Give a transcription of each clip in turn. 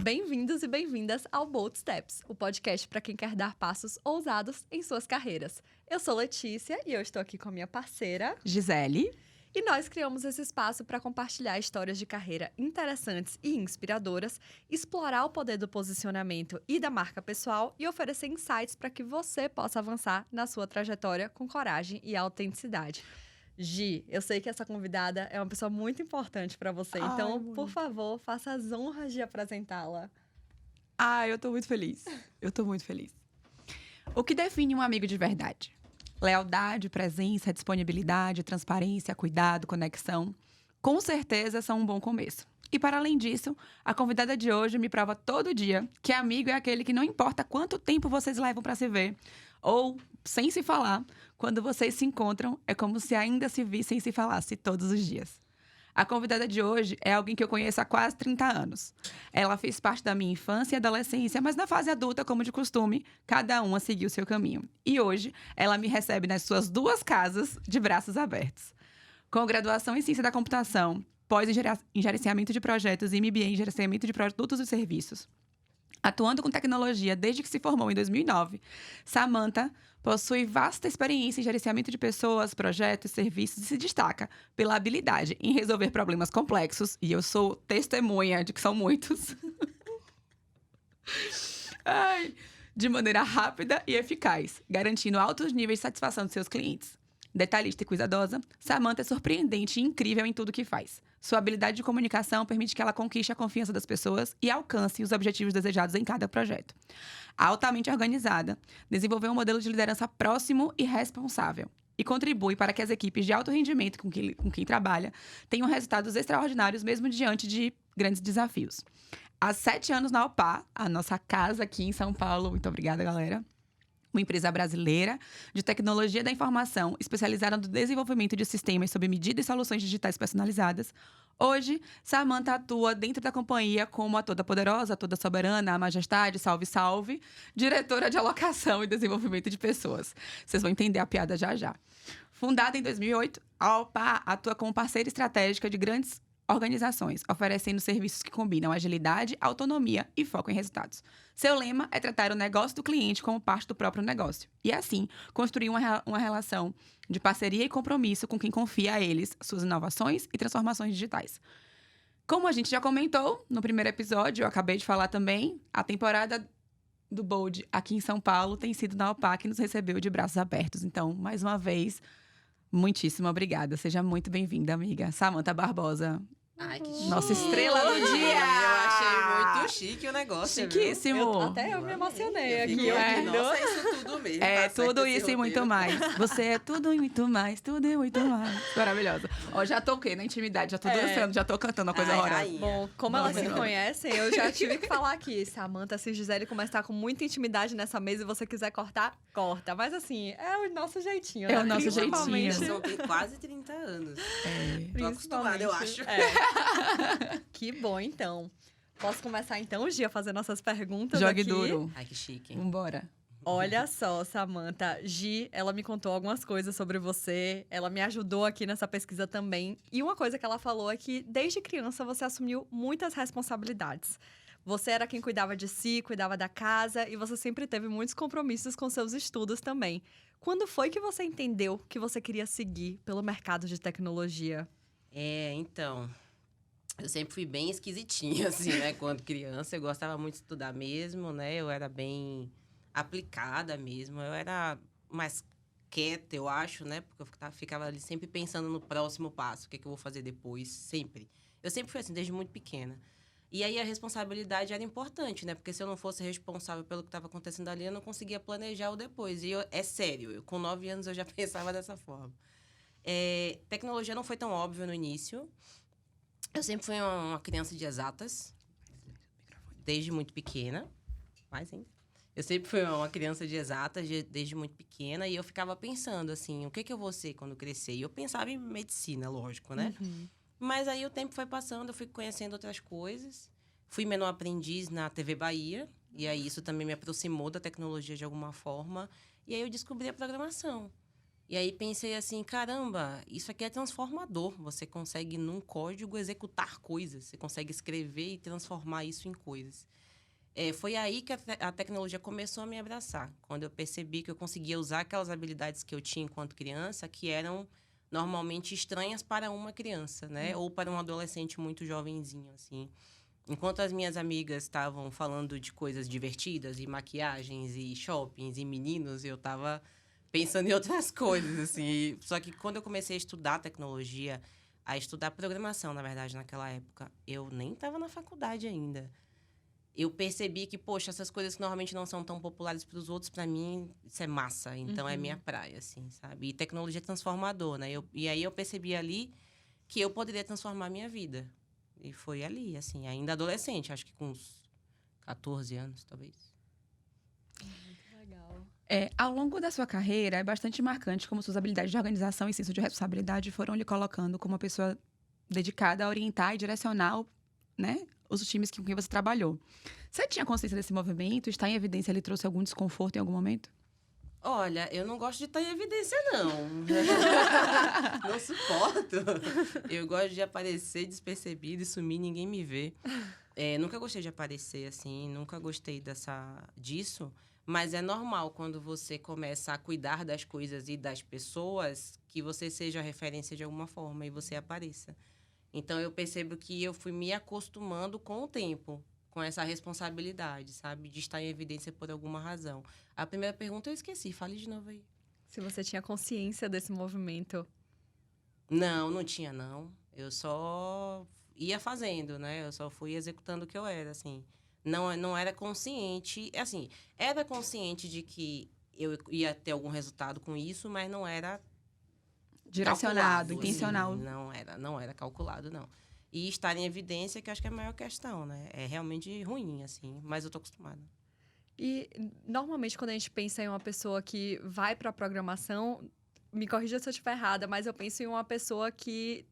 Bem-vindos e bem-vindas ao Bold Steps, o podcast para quem quer dar passos ousados em suas carreiras. Eu sou Letícia e eu estou aqui com a minha parceira, Gisele. e nós criamos esse espaço para compartilhar histórias de carreira interessantes e inspiradoras, explorar o poder do posicionamento e da marca pessoal e oferecer insights para que você possa avançar na sua trajetória com coragem e autenticidade. Gi, eu sei que essa convidada é uma pessoa muito importante para você, então, por favor, faça as honras de apresentá-la. Eu tô muito feliz. Eu tô muito feliz. O que define um amigo de verdade? Lealdade, presença, disponibilidade, transparência, cuidado, conexão. Com certeza são um bom começo. E para além disso, a convidada de hoje me prova todo dia que amigo é aquele que não importa quanto tempo vocês levam para se ver, ou sem se falar, quando vocês se encontram, é como se ainda se vissem e se falasse todos os dias. A convidada de hoje é alguém que eu conheço há quase 30 anos. Ela fez parte da minha infância e adolescência, mas na fase adulta, como de costume, cada uma seguiu o seu caminho. E hoje, ela me recebe nas suas 2 casas, de braços abertos. Com graduação em Ciência da Computação, pós em Gerenciamento de Projetos e MBA em Gerenciamento de Produtos e Serviços. Atuando com tecnologia desde que se formou em 2009, Samantha possui vasta experiência em gerenciamento de pessoas, projetos e serviços e se destaca pela habilidade em resolver problemas complexos, e eu sou testemunha de que são muitos, de maneira rápida e eficaz, garantindo altos níveis de satisfação de seus clientes. Detalhista e cuidadosa, Samantha é surpreendente e incrível em tudo que faz. Sua habilidade de comunicação permite que ela conquiste a confiança das pessoas e alcance os objetivos desejados em cada projeto. Altamente organizada, desenvolveu um modelo de liderança próximo e responsável e contribui para que as equipes de alto rendimento com quem trabalha tenham resultados extraordinários mesmo diante de grandes desafios. Há 7 anos na OPA, a nossa casa aqui em São Paulo. Muito obrigada, galera. Uma empresa brasileira de tecnologia da informação, especializada no desenvolvimento de sistemas sob medida e soluções digitais personalizadas. Hoje, Samantha atua dentro da companhia como a toda poderosa, a toda soberana, a majestade, salve, salve, diretora de alocação e desenvolvimento de pessoas. Vocês vão entender a piada já já. Fundada em 2008, a OPA atua como parceira estratégica de grandes organizações, oferecendo serviços que combinam agilidade, autonomia e foco em resultados. Seu lema é tratar o negócio do cliente como parte do próprio negócio. E assim, construir uma relação de parceria e compromisso com quem confia a eles suas inovações e transformações digitais. Como a gente já comentou no primeiro episódio, eu acabei de falar também, a temporada do Bold aqui em São Paulo tem sido na OPA, que nos recebeu de braços abertos. Então, mais uma vez, muitíssimo obrigada. Seja muito bem-vinda, amiga. Samantha Barbosa. Ai, que chique. Nossa estrela do dia! Eu achei muito chique o negócio, Chiquíssimo! Até eu me emocionei aqui. Nossa, isso tudo mesmo. É tá tudo certo esse isso e muito roteiro. mais. Você é tudo e muito mais, tudo e muito mais. Maravilhosa. Ó, já toquei na intimidade, já tô dançando, já tô cantando uma coisa Ai, horrorosa. rainha. Bom, como Não, elas se não. conhecem, eu já tive que falar aqui. Samantha, se Gisele começar com muita intimidade nessa mesa e você quiser cortar, corta. Mas assim, é o nosso jeitinho, É né? o nosso Principalmente- jeitinho. São quase 30 anos. É. Tô acostumada, eu acho. É. Que bom, então. Posso começar então, Gia, a fazer nossas perguntas Jogue aqui? duro. Ai, que chique, hein? Vambora. Olha só, Samantha. Gi, ela me contou algumas coisas sobre você. Ela me ajudou aqui nessa pesquisa também. E uma coisa que ela falou é que, desde criança, você assumiu muitas responsabilidades. Você era quem cuidava de si, cuidava da casa, e você sempre teve muitos compromissos com seus estudos também. Quando foi que você entendeu que você queria seguir pelo mercado de tecnologia? Então... Eu sempre fui bem esquisitinha, assim, né? Quando criança, eu gostava muito de estudar mesmo, né? Eu era bem aplicada mesmo. Eu era mais quieta, eu acho, né? Porque eu ficava ali sempre pensando no próximo passo. O que é que eu vou fazer depois, sempre. Eu sempre fui assim, desde muito pequena. E aí, a responsabilidade era importante, né? Porque se eu não fosse responsável pelo que estava acontecendo ali, eu não conseguia planejar o depois. E é sério, com 9 anos eu já pensava dessa forma. Tecnologia não foi tão óbvio no início. Eu sempre fui uma criança de exatas, desde muito pequena. Mais ainda. Eu sempre fui uma criança de exatas, desde muito pequena. E eu ficava pensando, assim, o que eu vou ser quando crescer? E eu pensava em medicina, lógico, né? Mas aí o tempo foi passando, eu fui conhecendo outras coisas. Fui menor aprendiz na TV Bahia. E aí isso também me aproximou da tecnologia de alguma forma. E aí eu descobri a programação. E aí pensei assim, caramba, isso aqui é transformador. Você consegue, num código, executar coisas. Você consegue escrever e transformar isso em coisas. Foi aí que a tecnologia começou a me abraçar. Quando eu percebi que eu conseguia usar aquelas habilidades que eu tinha enquanto criança, que eram normalmente estranhas para uma criança, né? Ou para um adolescente muito jovenzinho, assim. Enquanto as minhas amigas estavam falando de coisas divertidas, e maquiagens, e shoppings, e meninos, eu estava pensando em outras coisas, assim. Só que quando eu comecei a estudar tecnologia, a estudar programação, na verdade, naquela época, eu nem estava na faculdade ainda. Eu percebi que, poxa, essas coisas que normalmente não são tão populares para os outros, para mim, isso é massa. Então, é minha praia, assim, sabe? E tecnologia é transformador, né? E aí eu percebi ali que eu poderia transformar a minha vida. E foi ali, assim, ainda adolescente, acho que com uns 14 anos, talvez. Legal. Ao longo da sua carreira, é bastante marcante como suas habilidades de organização e senso de responsabilidade foram lhe colocando como uma pessoa dedicada a orientar e direcionar, né, os times com quem você trabalhou. Você tinha consciência desse movimento? Está em evidência? Ele trouxe algum desconforto em algum momento? Olha, eu não gosto de estar em evidência, não. Não suporto. Eu gosto de aparecer despercebido e sumir, ninguém me vê. Nunca gostei de aparecer, assim, nunca gostei disso. Mas é normal, quando você começa a cuidar das coisas e das pessoas, que você seja referência de alguma forma e você apareça. Então, eu percebo que eu fui me acostumando com o tempo, com essa responsabilidade, sabe? De estar em evidência por alguma razão. A primeira pergunta eu esqueci, fale de novo aí. Se você tinha consciência desse movimento. Não tinha, não. Eu só ia fazendo, né? Eu só fui executando o que eu era, assim. Não era consciente, assim, era consciente de que eu ia ter algum resultado com isso, mas não era Direcionado, calculado, intencional. Assim, não era calculado, não. E estar em evidência, que eu acho que é a maior questão, né? É realmente ruim, assim, mas eu tô acostumada. E, normalmente, quando a gente pensa em uma pessoa que vai para a programação, me corrija se eu estiver errada, mas eu penso em uma pessoa que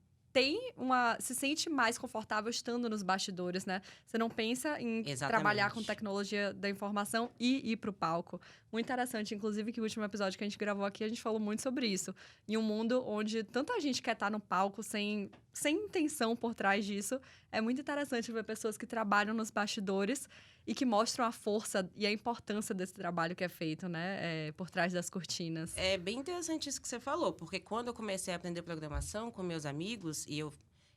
se sente mais confortável estando nos bastidores, né? Você não pensa em trabalhar com tecnologia da informação e ir para o palco. Muito interessante, inclusive, que o último episódio que a gente gravou aqui, a gente falou muito sobre isso. Em um mundo onde tanta gente quer estar no palco sem intenção por trás disso, é muito interessante ver pessoas que trabalham nos bastidores e que mostram a força e a importância desse trabalho que é feito, né? Por trás das cortinas. É bem interessante isso que você falou, porque quando eu comecei a aprender programação com meus amigos, e eu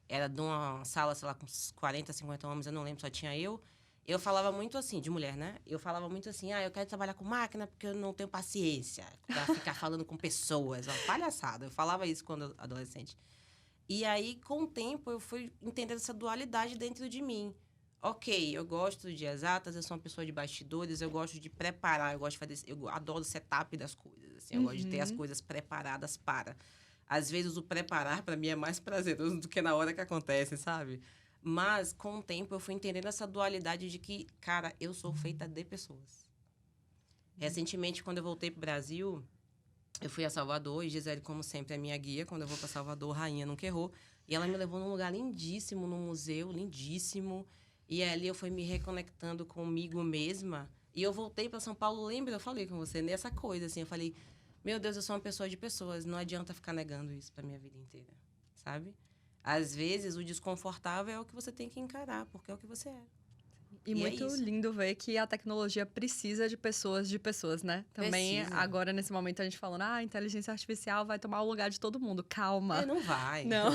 era de uma sala, sei lá, com 40, 50 homens, eu não lembro, só tinha eu falava muito assim, de mulher, né? Eu falava muito assim, eu quero trabalhar com máquina porque eu não tenho paciência pra ficar falando com pessoas. Uma palhaçada. Eu falava isso quando eu adolescente. E aí, com o tempo, eu fui entendendo essa dualidade dentro de mim. Ok, eu gosto de exatas, eu sou uma pessoa de bastidores, eu gosto de preparar, eu adoro o setup das coisas, assim, eu gosto de ter as coisas preparadas para. Às vezes, o preparar, para mim, é mais prazeroso do que na hora que acontece, sabe? Mas, com o tempo, eu fui entendendo essa dualidade de que, cara, eu sou feita de pessoas. Recentemente, quando eu voltei pro Brasil, eu fui a Salvador, e Gisele, como sempre, é minha guia. Quando eu vou para Salvador, rainha nunca errou. E ela me levou num lugar lindíssimo, num museu lindíssimo. E ali eu fui me reconectando comigo mesma. E eu voltei para São Paulo, lembra? Eu falei com você, nessa coisa, assim. Eu falei, meu Deus, eu sou uma pessoa de pessoas. Não adianta ficar negando isso pra minha vida inteira, sabe? Às vezes, o desconfortável é o que você tem que encarar, porque é o que você é. E muito lindo ver que a tecnologia precisa de pessoas, né? Também, agora, nesse momento, a gente falando, a inteligência artificial vai tomar o lugar de todo mundo. Calma. Não vai. Não.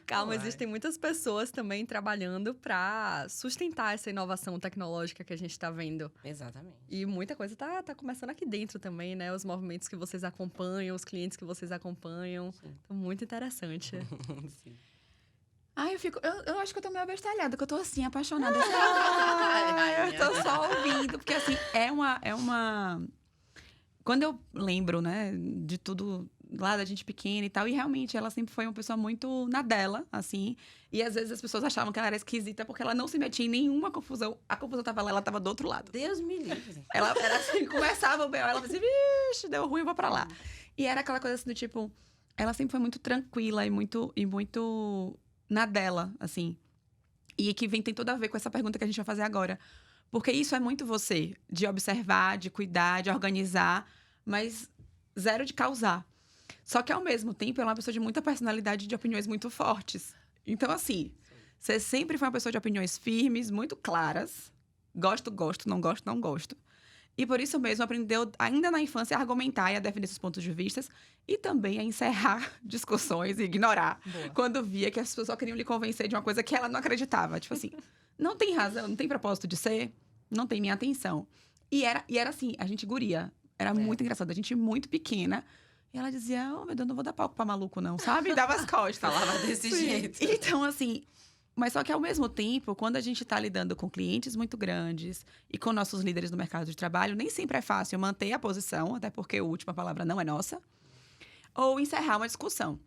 Calma, existem muitas pessoas também trabalhando para sustentar essa inovação tecnológica que a gente está vendo. Exatamente. E muita coisa tá começando aqui dentro também, né? Os movimentos que vocês acompanham, os clientes que vocês acompanham. Então, muito interessante. Sim. Eu acho que eu tô meio abestalhada, que eu tô assim, apaixonada. Eu tô só ouvindo, porque assim, é uma... Quando eu lembro, né, de tudo lá da gente pequena e tal, e realmente ela sempre foi uma pessoa muito na dela, assim, e às vezes as pessoas achavam que ela era esquisita porque ela não se metia em nenhuma confusão. A confusão tava lá, ela tava do outro lado. Deus me livre. Ela era assim, começava o B.O., ela fazia, vixe, deu ruim, eu vou pra lá. E era aquela coisa assim do tipo, ela sempre foi muito tranquila e muito na dela, assim. E que tem tudo a ver com essa pergunta que a gente vai fazer agora. Porque isso é muito você, de observar, de cuidar, de organizar, mas zero de causar. Só que, ao mesmo tempo, ela é uma pessoa de muita personalidade e de opiniões muito fortes. Então, assim, você sempre foi uma pessoa de opiniões firmes, muito claras. Gosto, gosto, não gosto, não gosto. E por isso mesmo aprendeu, ainda na infância, a argumentar e a defender seus pontos de vista. E também a encerrar discussões e ignorar. Boa. Quando via que as pessoas só queriam lhe convencer de uma coisa que ela não acreditava. Tipo assim, não tem razão, não tem propósito de ser, não tem minha atenção. E era assim, a gente guria. Era muito engraçado, a gente muito pequena. E ela dizia, oh, meu Deus, não vou dar palco pra maluco, não, sabe? E dava as costas. Falava desse jeito. Então, assim, mas só que ao mesmo tempo, quando a gente está lidando com clientes muito grandes e com nossos líderes no mercado de trabalho, nem sempre é fácil manter a posição, até porque a última palavra não é nossa, ou encerrar uma discussão.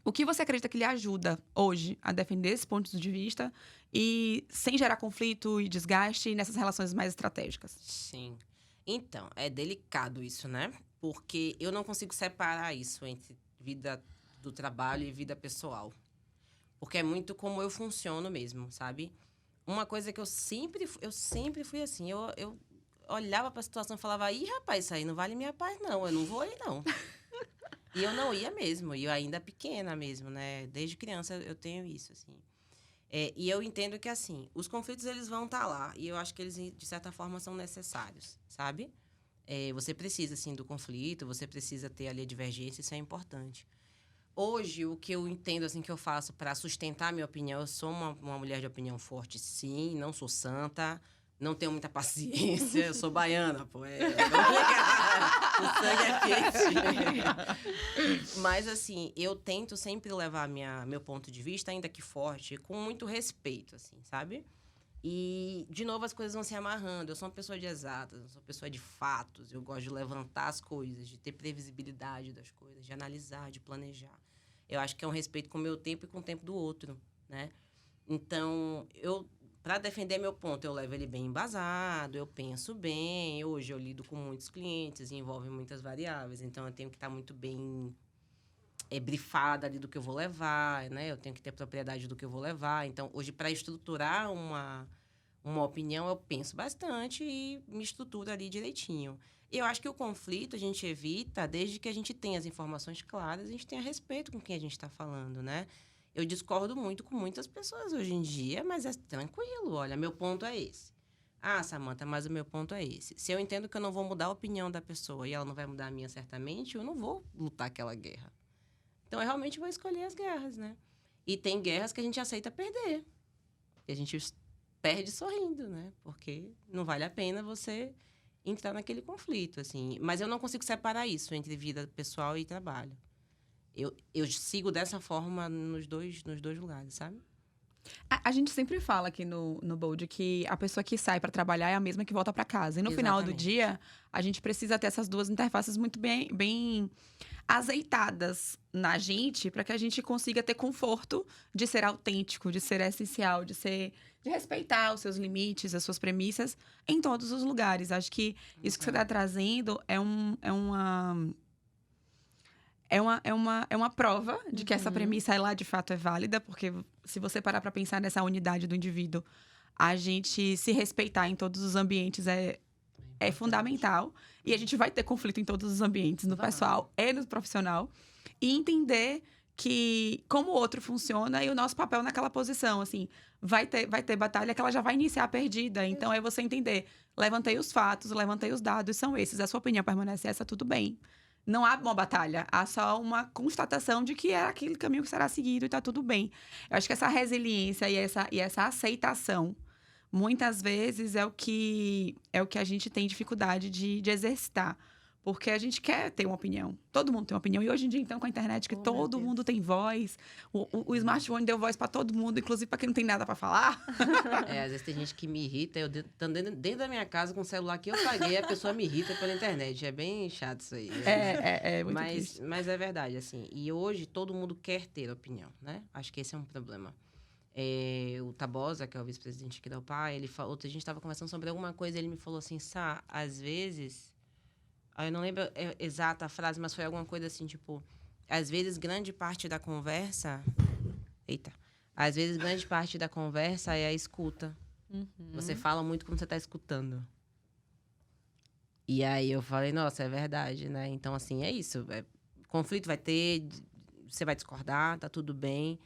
O que você acredita que lhe ajuda hoje a defender esses pontos de vista e sem gerar conflito e desgaste nessas relações mais estratégicas? Sim. Então, é delicado isso, né? Porque eu não consigo separar isso entre vida do trabalho e vida pessoal. Porque é muito como eu funciono mesmo, sabe? Uma coisa que eu sempre fui assim. Eu olhava pra situação e falava, ih, rapaz, isso aí não vale minha paz, não. Eu não vou aí, não. E eu não ia mesmo. E eu ainda pequena mesmo, né? Desde criança eu tenho isso, assim. E eu entendo que, assim, os conflitos, eles vão estar lá. E eu acho que eles, de certa forma, são necessários, sabe? Você precisa, assim, do conflito. Você precisa ter ali a divergência. Isso é importante. Hoje, o que eu entendo, assim, que eu faço para sustentar a minha opinião, eu sou uma mulher de opinião forte, sim, não sou santa, não tenho muita paciência, eu sou baiana, pô, o sangue é quente. Mas, assim, eu tento sempre levar meu ponto de vista, ainda que forte, com muito respeito, assim, sabe? E, de novo, as coisas vão se amarrando. Eu sou uma pessoa de exatas, eu sou uma pessoa de fatos. Eu gosto de levantar as coisas, de ter previsibilidade das coisas, de analisar, de planejar. Eu acho que é um respeito com o meu tempo e com o tempo do outro, né? Então, para defender meu ponto, eu levo ele bem embasado, eu penso bem. Hoje eu lido com muitos clientes, envolve muitas variáveis. Então, eu tenho que estar muito bem brifada ali do que eu vou levar, né? Eu tenho que ter propriedade do que eu vou levar. Então, hoje, para estruturar uma opinião, eu penso bastante e me estruturo ali direitinho. Eu acho que o conflito a gente evita desde que a gente tenha as informações claras, a gente tenha respeito com quem a gente está falando, né? Eu discordo muito com muitas pessoas hoje em dia, mas é tranquilo. Olha, meu ponto é esse. Ah, Samantha, mas o meu ponto é esse. Se eu entendo que eu não vou mudar a opinião da pessoa e ela não vai mudar a minha certamente, eu não vou lutar aquela guerra. Então, eu realmente vou escolher as guerras, né? E tem guerras que a gente aceita perder. E a gente perde sorrindo, né? Porque não vale a pena você entrar naquele conflito, assim. Mas eu não consigo separar isso entre vida pessoal e trabalho. Eu sigo dessa forma nos dois lugares, sabe? A gente sempre fala aqui no Bold que a pessoa que sai para trabalhar é a mesma que volta para casa. E no final do dia, a gente precisa ter essas duas interfaces muito bem azeitadas na gente para que a gente consiga ter conforto de ser autêntico, de ser essencial, de respeitar os seus limites, as suas premissas em todos os lugares. Acho que isso que você está trazendo é uma prova de que essa premissa ela de fato é válida, porque se você parar para pensar nessa unidade do indivíduo, a gente se respeitar em todos os ambientes é fundamental. E a gente vai ter conflito em todos os ambientes, no pessoal e no profissional. E entender que como o outro funciona e o nosso papel naquela posição, assim, vai ter batalha que ela já vai iniciar perdida. Então, é você entender, levantei os fatos, levantei os dados, são esses, a sua opinião permanece essa, tudo bem. Não há uma batalha, há só uma constatação de que é aquele caminho que será seguido e tá tudo bem. Eu acho que essa resiliência e essa aceitação, muitas vezes, é o que a gente tem dificuldade de exercitar. Porque a gente quer ter uma opinião. Todo mundo tem uma opinião. E hoje em dia, então, com a internet, que todo mundo tem voz. O smartphone deu voz para todo mundo, inclusive para quem não tem nada para falar. Às vezes tem gente que me irrita. Eu estando dentro da minha casa com o celular que eu paguei, a pessoa me irrita pela internet. É bem chato isso aí. É muito triste. Mas é verdade, assim. E hoje todo mundo quer ter opinião, né? Acho que esse é um problema. O Tabosa, que é o vice-presidente aqui da UPA, ele falou... A gente estava conversando sobre alguma coisa, ele me falou assim, Sá, às vezes... Eu não lembro exata a frase, mas foi alguma coisa assim, tipo... Às vezes, grande parte da conversa... Às vezes, grande parte da conversa é a escuta. Uhum. Você fala muito como você está escutando. E aí, eu falei, nossa, é verdade, né? Então, assim, é isso. Conflito vai ter, você vai discordar, tá tudo bem.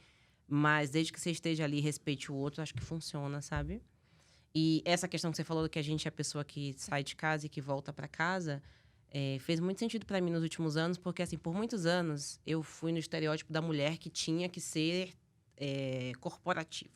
Mas desde que você esteja ali e respeite o outro, acho que funciona, sabe? E essa questão que você falou, que a gente é a pessoa que sai de casa e que volta para casa, fez muito sentido para mim nos últimos anos, porque, assim, por muitos anos, eu fui no estereótipo da mulher que tinha que ser corporativa.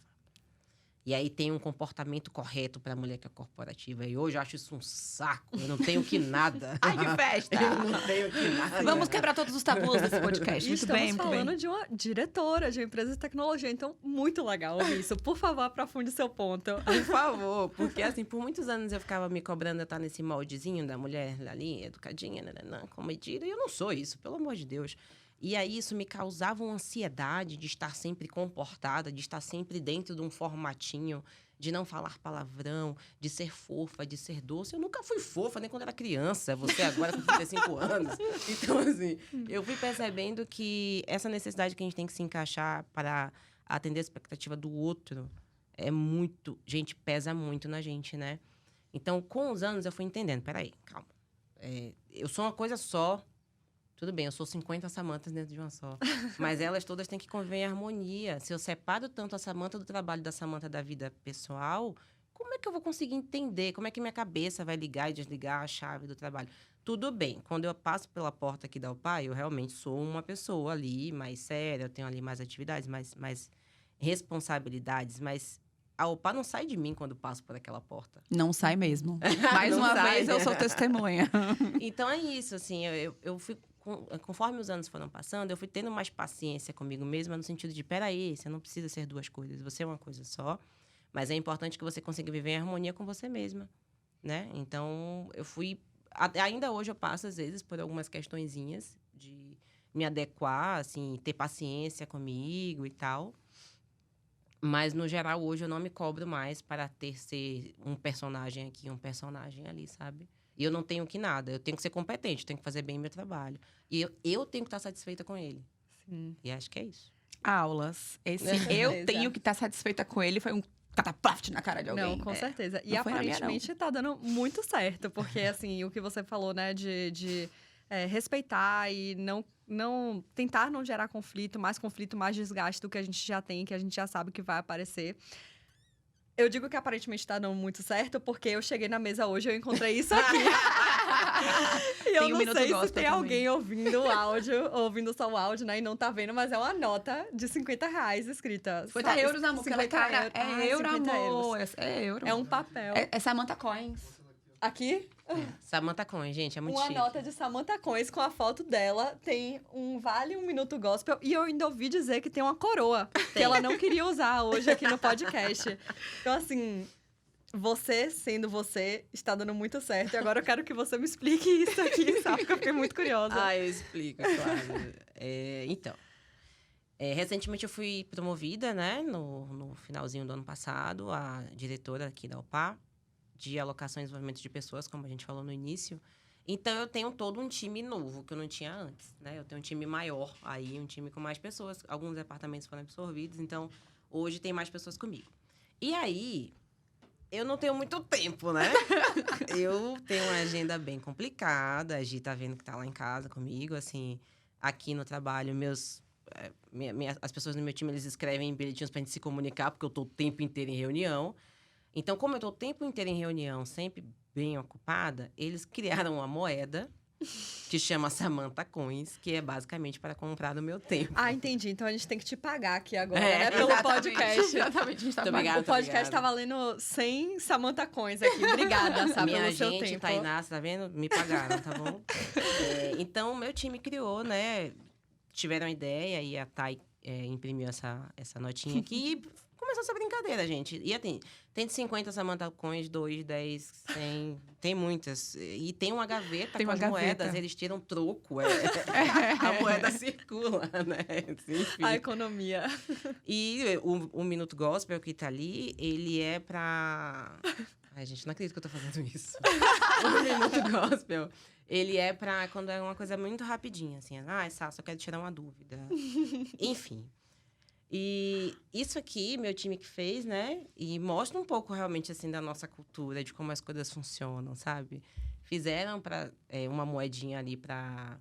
E aí tem um comportamento correto para a mulher que é corporativa. E hoje eu acho isso um saco. Eu não tenho que nada. Ai, que festa! Eu não tenho que nada. Vamos quebrar todos os tabus desse podcast. E Muito estamos bem, muito falando bem. de uma diretora de uma empresa de tecnologia, então muito legal ouvir isso. Por favor, aprofunde seu ponto. Por favor, porque assim, por muitos anos eu ficava me cobrando eu estar nesse moldezinho da mulher ali, educadinha, comedida, e eu não sou isso, pelo amor de Deus. E aí isso me causava uma ansiedade de estar sempre comportada, de estar sempre dentro de um formatinho, de não falar palavrão, de ser fofa, de ser doce. Eu nunca fui fofa, nem quando era criança. Você agora com 35 anos. Então, assim, eu fui percebendo que essa necessidade que a gente tem que se encaixar para atender a expectativa do outro é muito... Gente, pesa muito na gente, né? Então, com os anos, eu fui entendendo. Peraí, calma. Eu sou uma coisa só. Tudo bem, eu sou 50 Samantas dentro de uma só. Mas elas todas têm que conviver em harmonia. Se eu separo tanto a Samanta do trabalho da Samanta da vida pessoal, como é que eu vou conseguir entender? Como é que minha cabeça vai ligar e desligar a chave do trabalho? Tudo bem, quando eu passo pela porta aqui da UPA, eu realmente sou uma pessoa ali mais séria, eu tenho ali mais atividades, mais responsabilidades, mas a UPA não sai de mim quando passo por aquela porta. Não sai mesmo. Mais Não uma sai. vez, eu sou testemunha. Então, é isso, assim, eu fui... Conforme os anos foram passando, eu fui tendo mais paciência comigo mesma, no sentido de, peraí, você não precisa ser duas coisas, você é uma coisa só, mas é importante que você consiga viver em harmonia com você mesma, né? Então, eu fui... Ainda hoje eu passo, às vezes, por algumas questõezinhas de me adequar, assim, ter paciência comigo e tal. Mas, no geral, hoje eu não me cobro mais para ser um personagem aqui, um personagem ali, sabe? E eu não tenho que nada. Eu tenho que ser competente, tenho que fazer bem meu trabalho. E eu tenho que estar satisfeita com ele. Sim. E acho que é isso. Aulas. Esse Com eu certeza. tenho que estar satisfeita com ele foi um catapult na cara de alguém. Não, com certeza. E não foi na minha, aparentemente tá dando muito certo, porque assim, o que você falou, né, de respeitar e não tentar não gerar conflito, mais desgaste do que a gente já tem, que a gente já sabe que vai aparecer. Eu digo que aparentemente tá dando muito certo, porque eu cheguei na mesa hoje e eu encontrei isso aqui. E eu Tem um não Minuto sei se Gospel tem também. alguém ouvindo o áudio, ouvindo só o áudio, né, e não tá vendo, mas é uma nota de R$50 escrita. 50 euros, amor, porque ela é cara. euros. Ah, É euro, 50 amor. É euro. É um papel. É Samantha Coins. Aqui, Samantha Cohen, gente, é muito uma chique. nota de Samantha Coins com a foto dela. Tem um Vale um Minuto Gospel. E eu ainda ouvi dizer que tem uma coroa. Que ela não queria usar hoje aqui no podcast. Então, assim... Você, sendo você, está dando muito certo. E agora eu quero que você me explique isso aqui, sabe? Porque eu fiquei muito curiosa. Ah, eu explico, claro. Então, recentemente eu fui promovida, né, no finalzinho do ano passado, a diretora aqui da UPA, de alocação e desenvolvimento de pessoas, como a gente falou no início. Então, eu tenho todo um time novo, que eu não tinha antes, né? Eu tenho um time maior aí, um time com mais pessoas. Alguns departamentos foram absorvidos, então, hoje tem mais pessoas comigo. E aí... Eu não tenho muito tempo, né? Eu tenho uma agenda bem complicada. A Gi tá vendo que tá lá em casa comigo. Assim, aqui no trabalho, as pessoas no meu time, eles escrevem bilhetinhos pra gente se comunicar, porque eu tô o tempo inteiro em reunião. Então, como eu tô o tempo inteiro em reunião, sempre bem ocupada, eles criaram uma moeda que chama Samantha Coins, que é basicamente para comprar o meu tempo. Ah, entendi. Então a gente tem que te pagar aqui agora, É, né? Pelo Exatamente. podcast. Exatamente, a gente tá Muito pagando. obrigada. O podcast obrigada. tá valendo 100 Samantha Coins aqui. Obrigada, sabe, Minha pelo seu gente, tempo. Tainá, você tá vendo? Me pagaram, tá bom? Então, meu time criou, né? Tiveram a ideia e a Thay imprimiu essa notinha aqui e começou essa brincadeira, gente. E tem de 50 Samantha Coins, 2, 10, 100, tem muitas. E tem uma gaveta Tem com uma as gaveta. moedas, eles tiram troco. A moeda circula, né? Enfim. A economia. E o Minuto Gospel que tá ali, ele é pra... Ai, gente, não acredito que eu tô fazendo isso. O Minuto Gospel, ele é pra quando é uma coisa muito rapidinha, assim. Sá, só quero tirar uma dúvida. Enfim. E isso aqui, meu time que fez, né? E mostra um pouco, realmente, assim, da nossa cultura, de como as coisas funcionam, sabe? Fizeram uma moedinha ali pra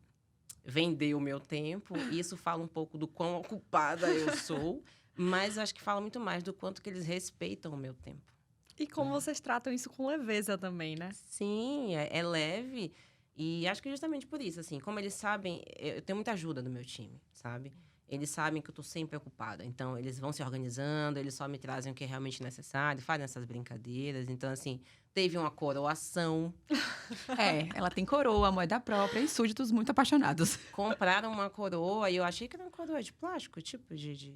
vender o meu tempo. Isso fala um pouco do quão ocupada eu sou, mas eu acho que fala muito mais do quanto que eles respeitam o meu tempo. E como vocês tratam isso com leveza também, né? Sim, é leve. E acho que justamente por isso, assim, como eles sabem, eu tenho muita ajuda do meu time, sabe? Eles sabem que eu tô sempre ocupada. Então, eles vão se organizando, eles só me trazem o que é realmente necessário, fazem essas brincadeiras. Então, assim, teve uma coroação. Ela tem coroa, moeda própria e súditos muito apaixonados. Compraram uma coroa e eu achei que era uma coroa de plástico, tipo de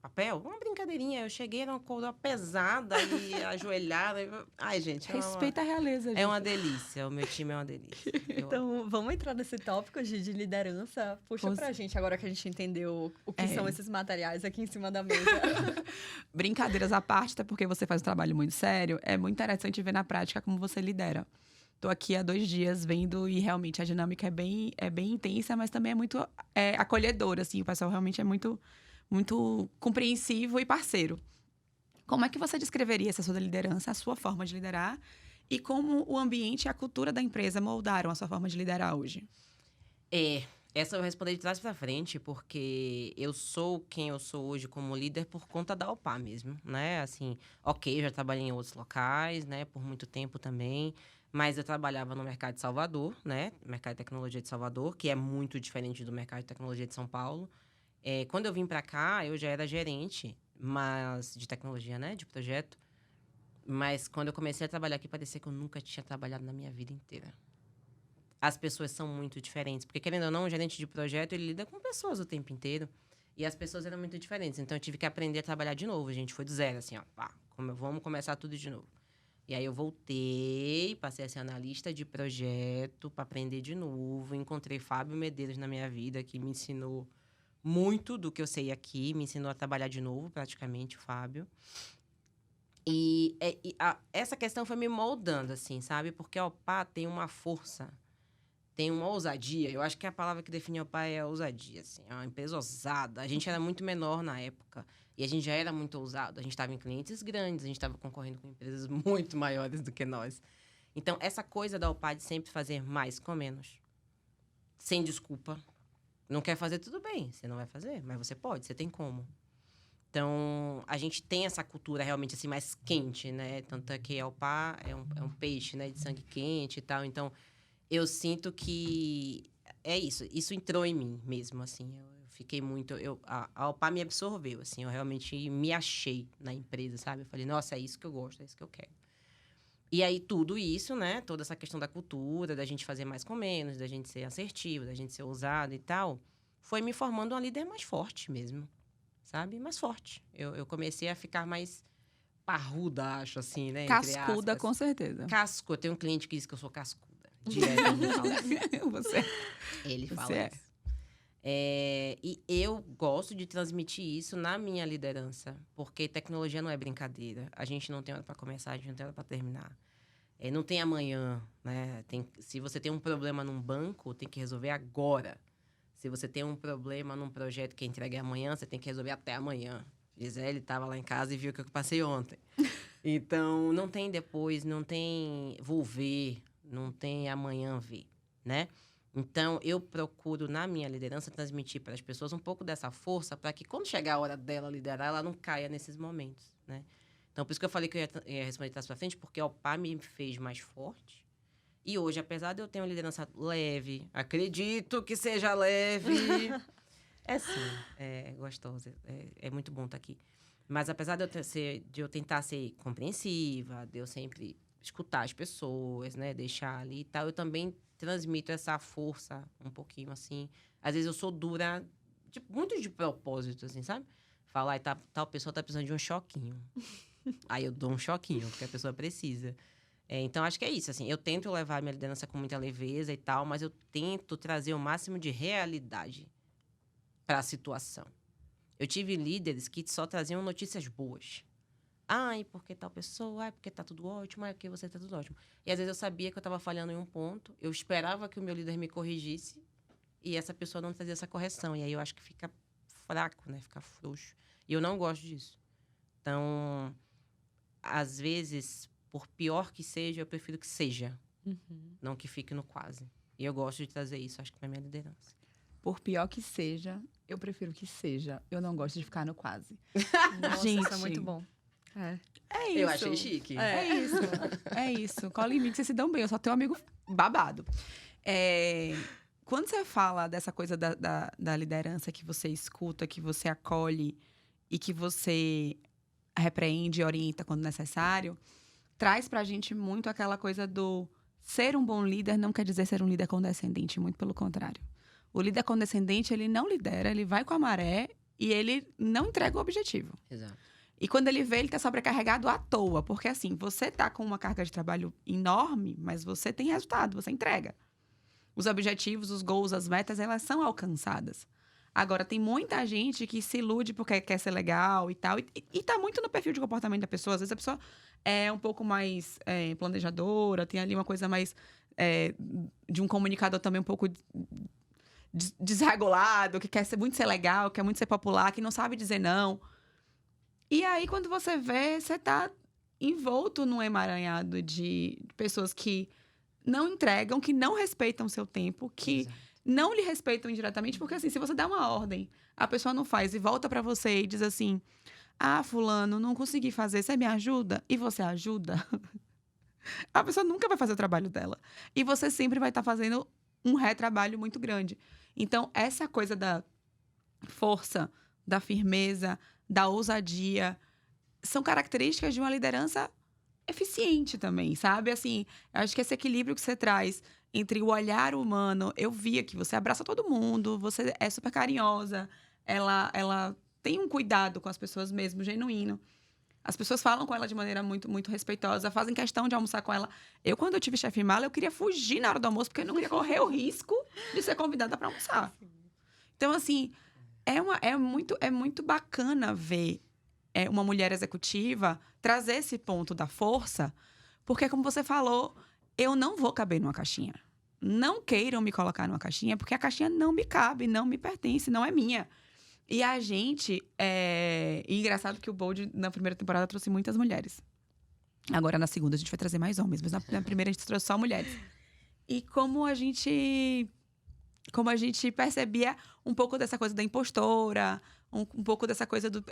papel. Uma brincadeirinha. Eu cheguei, era uma coroa pesada e ajoelhada. Ai, gente, Respeita a realeza, gente. é uma delícia. O meu time é uma delícia. Então, vamos entrar nesse tópico de liderança. Puxa pra gente, agora que a gente entendeu o que são esses materiais aqui em cima da mesa. Brincadeiras à parte, até porque você faz um trabalho muito sério, é muito interessante ver na prática como você lidera. Tô aqui há 2 dias vendo e realmente a dinâmica é bem intensa, mas também é muito acolhedora, assim. O pessoal realmente é muito compreensivo e parceiro. Como é que você descreveria essa sua liderança, a sua forma de liderar e como o ambiente e a cultura da empresa moldaram a sua forma de liderar hoje? Essa eu vou responder de trás pra frente, porque eu sou quem eu sou hoje como líder por conta da OPA mesmo, né? Assim, ok, eu já trabalhei em outros locais, né? Por muito tempo também. Mas eu trabalhava no mercado de Salvador, né? Mercado de tecnologia de Salvador, que é muito diferente do mercado de tecnologia de São Paulo. Quando eu vim pra cá, eu já era gerente, mas de tecnologia, né? De projeto. Mas quando eu comecei a trabalhar aqui, parecia que eu nunca tinha trabalhado na minha vida inteira. As pessoas são muito diferentes. Porque, querendo ou não, um gerente de projeto, ele lida com pessoas o tempo inteiro. E as pessoas eram muito diferentes. Então, eu tive que aprender a trabalhar de novo. A gente foi do zero, assim, ó. Pá, vamos começar tudo de novo. E aí, eu voltei, passei a ser analista de projeto para aprender de novo. Encontrei Fábio Medeiros na minha vida, que me ensinou muito do que eu sei aqui. Me ensinou a trabalhar de novo, praticamente, o Fábio. Essa questão foi me moldando, assim, sabe? Porque a OPA tem uma força, tem uma ousadia. Eu acho que a palavra que define a OPA é a ousadia, assim. É uma empresa ousada. A gente era muito menor na época. E a gente já era muito ousado. A gente estava em clientes grandes, a gente estava concorrendo com empresas muito maiores do que nós. Então, essa coisa da OPA de sempre fazer mais com menos. Sem desculpa. Não quer fazer, tudo bem. Você não vai fazer, mas você pode, você tem como. Então, a gente tem essa cultura realmente assim mais quente, né? Tanto é que a OPA é um peixe, né? De sangue quente e tal. Então, eu sinto que é isso. Isso entrou em mim mesmo, assim. Eu fiquei muito... A OPA me absorveu, assim. Eu realmente me achei na empresa, sabe? Eu falei, nossa, é isso que eu gosto, é isso que eu quero. E aí, tudo isso, né? Toda essa questão da cultura, da gente fazer mais com menos, da gente ser assertivo, da gente ser ousado e tal, foi me formando uma líder mais forte mesmo, sabe? Mais forte. Eu comecei a ficar mais parruda, acho, assim, né? Entre Cascuda, aspas. com certeza. Casco. Eu tenho um cliente que diz que eu sou cascuda. Direto, ele fala isso. Você. Ele Você fala é. isso. E eu gosto de transmitir isso na minha liderança, porque tecnologia não é brincadeira. A gente não tem hora para começar, a gente não tem hora para terminar. Não tem amanhã, né? Se você tem um problema num banco, tem que resolver agora. Se você tem um problema num projeto que é entregue amanhã, você tem que resolver até amanhã. Gisele estava lá em casa e viu o que eu passei ontem. Então, não tem depois, não tem vou ver, não tem amanhã ver, né? Então, eu procuro, na minha liderança, transmitir para as pessoas um pouco dessa força para que, quando chegar a hora dela liderar, ela não caia nesses momentos, né? Então, por isso que eu falei que eu ia responder trás para frente, porque o OPA me fez mais forte. E hoje, apesar de eu ter uma liderança leve, acredito que seja leve. É gostoso, é muito bom estar aqui. Mas apesar de eu tentar ser compreensiva, de eu sempre escutar as pessoas, né, deixar ali e tal, eu também transmito essa força um pouquinho, assim. Às vezes eu sou dura, muito de propósito, assim, sabe? Falar, tal pessoa tá precisando de um choquinho. Aí eu dou um choquinho, porque a pessoa precisa. Então, acho que é isso, assim. Eu tento levar a minha liderança com muita leveza e tal, mas eu tento trazer o máximo de realidade para a situação. Eu tive líderes que só traziam notícias boas. Ai, porque tal pessoa, ai, porque tá tudo ótimo, ai, porque você tá tudo ótimo. E às vezes eu sabia que eu estava falhando em um ponto, eu esperava que o meu líder me corrigisse e essa pessoa não trazia essa correção. E aí eu acho que fica fraco, né? Fica frouxo. E eu não gosto disso. Então, às vezes, por pior que seja, eu prefiro que seja. Não que fique no quase. E eu gosto de trazer isso, acho que, pra minha liderança. Por pior que seja, eu prefiro que seja. Eu não gosto de ficar no quase. Nossa, Gente. isso é muito bom. É. É isso. Eu achei chique. É isso. É isso. Cola em mim que vocês se dão bem. Eu só tenho um amigo babado. Quando você fala dessa coisa da liderança que você escuta, que você acolhe e que você repreende e orienta quando necessário, traz pra gente muito aquela coisa do ser um bom líder não quer dizer ser um líder condescendente, muito pelo contrário. O líder condescendente, ele não lidera, ele vai com a maré e ele não entrega o objetivo. Exato. E quando ele vê, ele tá sobrecarregado à toa. Porque, assim, você tá com uma carga de trabalho enorme, mas você tem resultado, você entrega. Os objetivos, os goals, as metas, elas são alcançadas. Agora, tem muita gente que se ilude porque quer ser legal e tal. E tá muito no perfil de comportamento da pessoa. Às vezes a pessoa é um pouco mais planejadora, tem ali uma coisa mais de um comunicador também um pouco desregulado, que quer muito ser legal, quer muito ser popular, que não sabe dizer não. E aí, quando você vê, você tá envolto num emaranhado de pessoas que não entregam, que não respeitam o seu tempo, que Exato. não lhe respeitam indiretamente, porque assim, se você dá uma ordem, a pessoa não faz e volta pra você e diz assim: ah, fulano, não consegui fazer, você me ajuda? E você ajuda? A pessoa nunca vai fazer o trabalho dela. E você sempre vai estar fazendo um retrabalho muito grande. Então, essa coisa da força, da firmeza, da ousadia, são características de uma liderança eficiente também, sabe? Assim, eu acho que esse equilíbrio que você traz entre o olhar humano, eu via que você abraça todo mundo, você é super carinhosa, ela tem um cuidado com as pessoas mesmo, genuíno. As pessoas falam com ela de maneira muito, muito respeitosa, fazem questão de almoçar com ela. Quando eu tive chefe mala, eu queria fugir na hora do almoço, porque eu não queria correr o risco de ser convidada para almoçar. Então, assim, é muito bacana ver uma mulher executiva trazer esse ponto da força, porque, como você falou, eu não vou caber numa caixinha. Não queiram me colocar numa caixinha, porque a caixinha não me cabe, não me pertence, não é minha. E a gente... E engraçado que o Bold, na primeira temporada, trouxe muitas mulheres. Agora, na segunda, a gente vai trazer mais homens, mas na primeira a gente trouxe só mulheres. E como a gente percebia um pouco dessa coisa da impostora, um pouco dessa coisa do...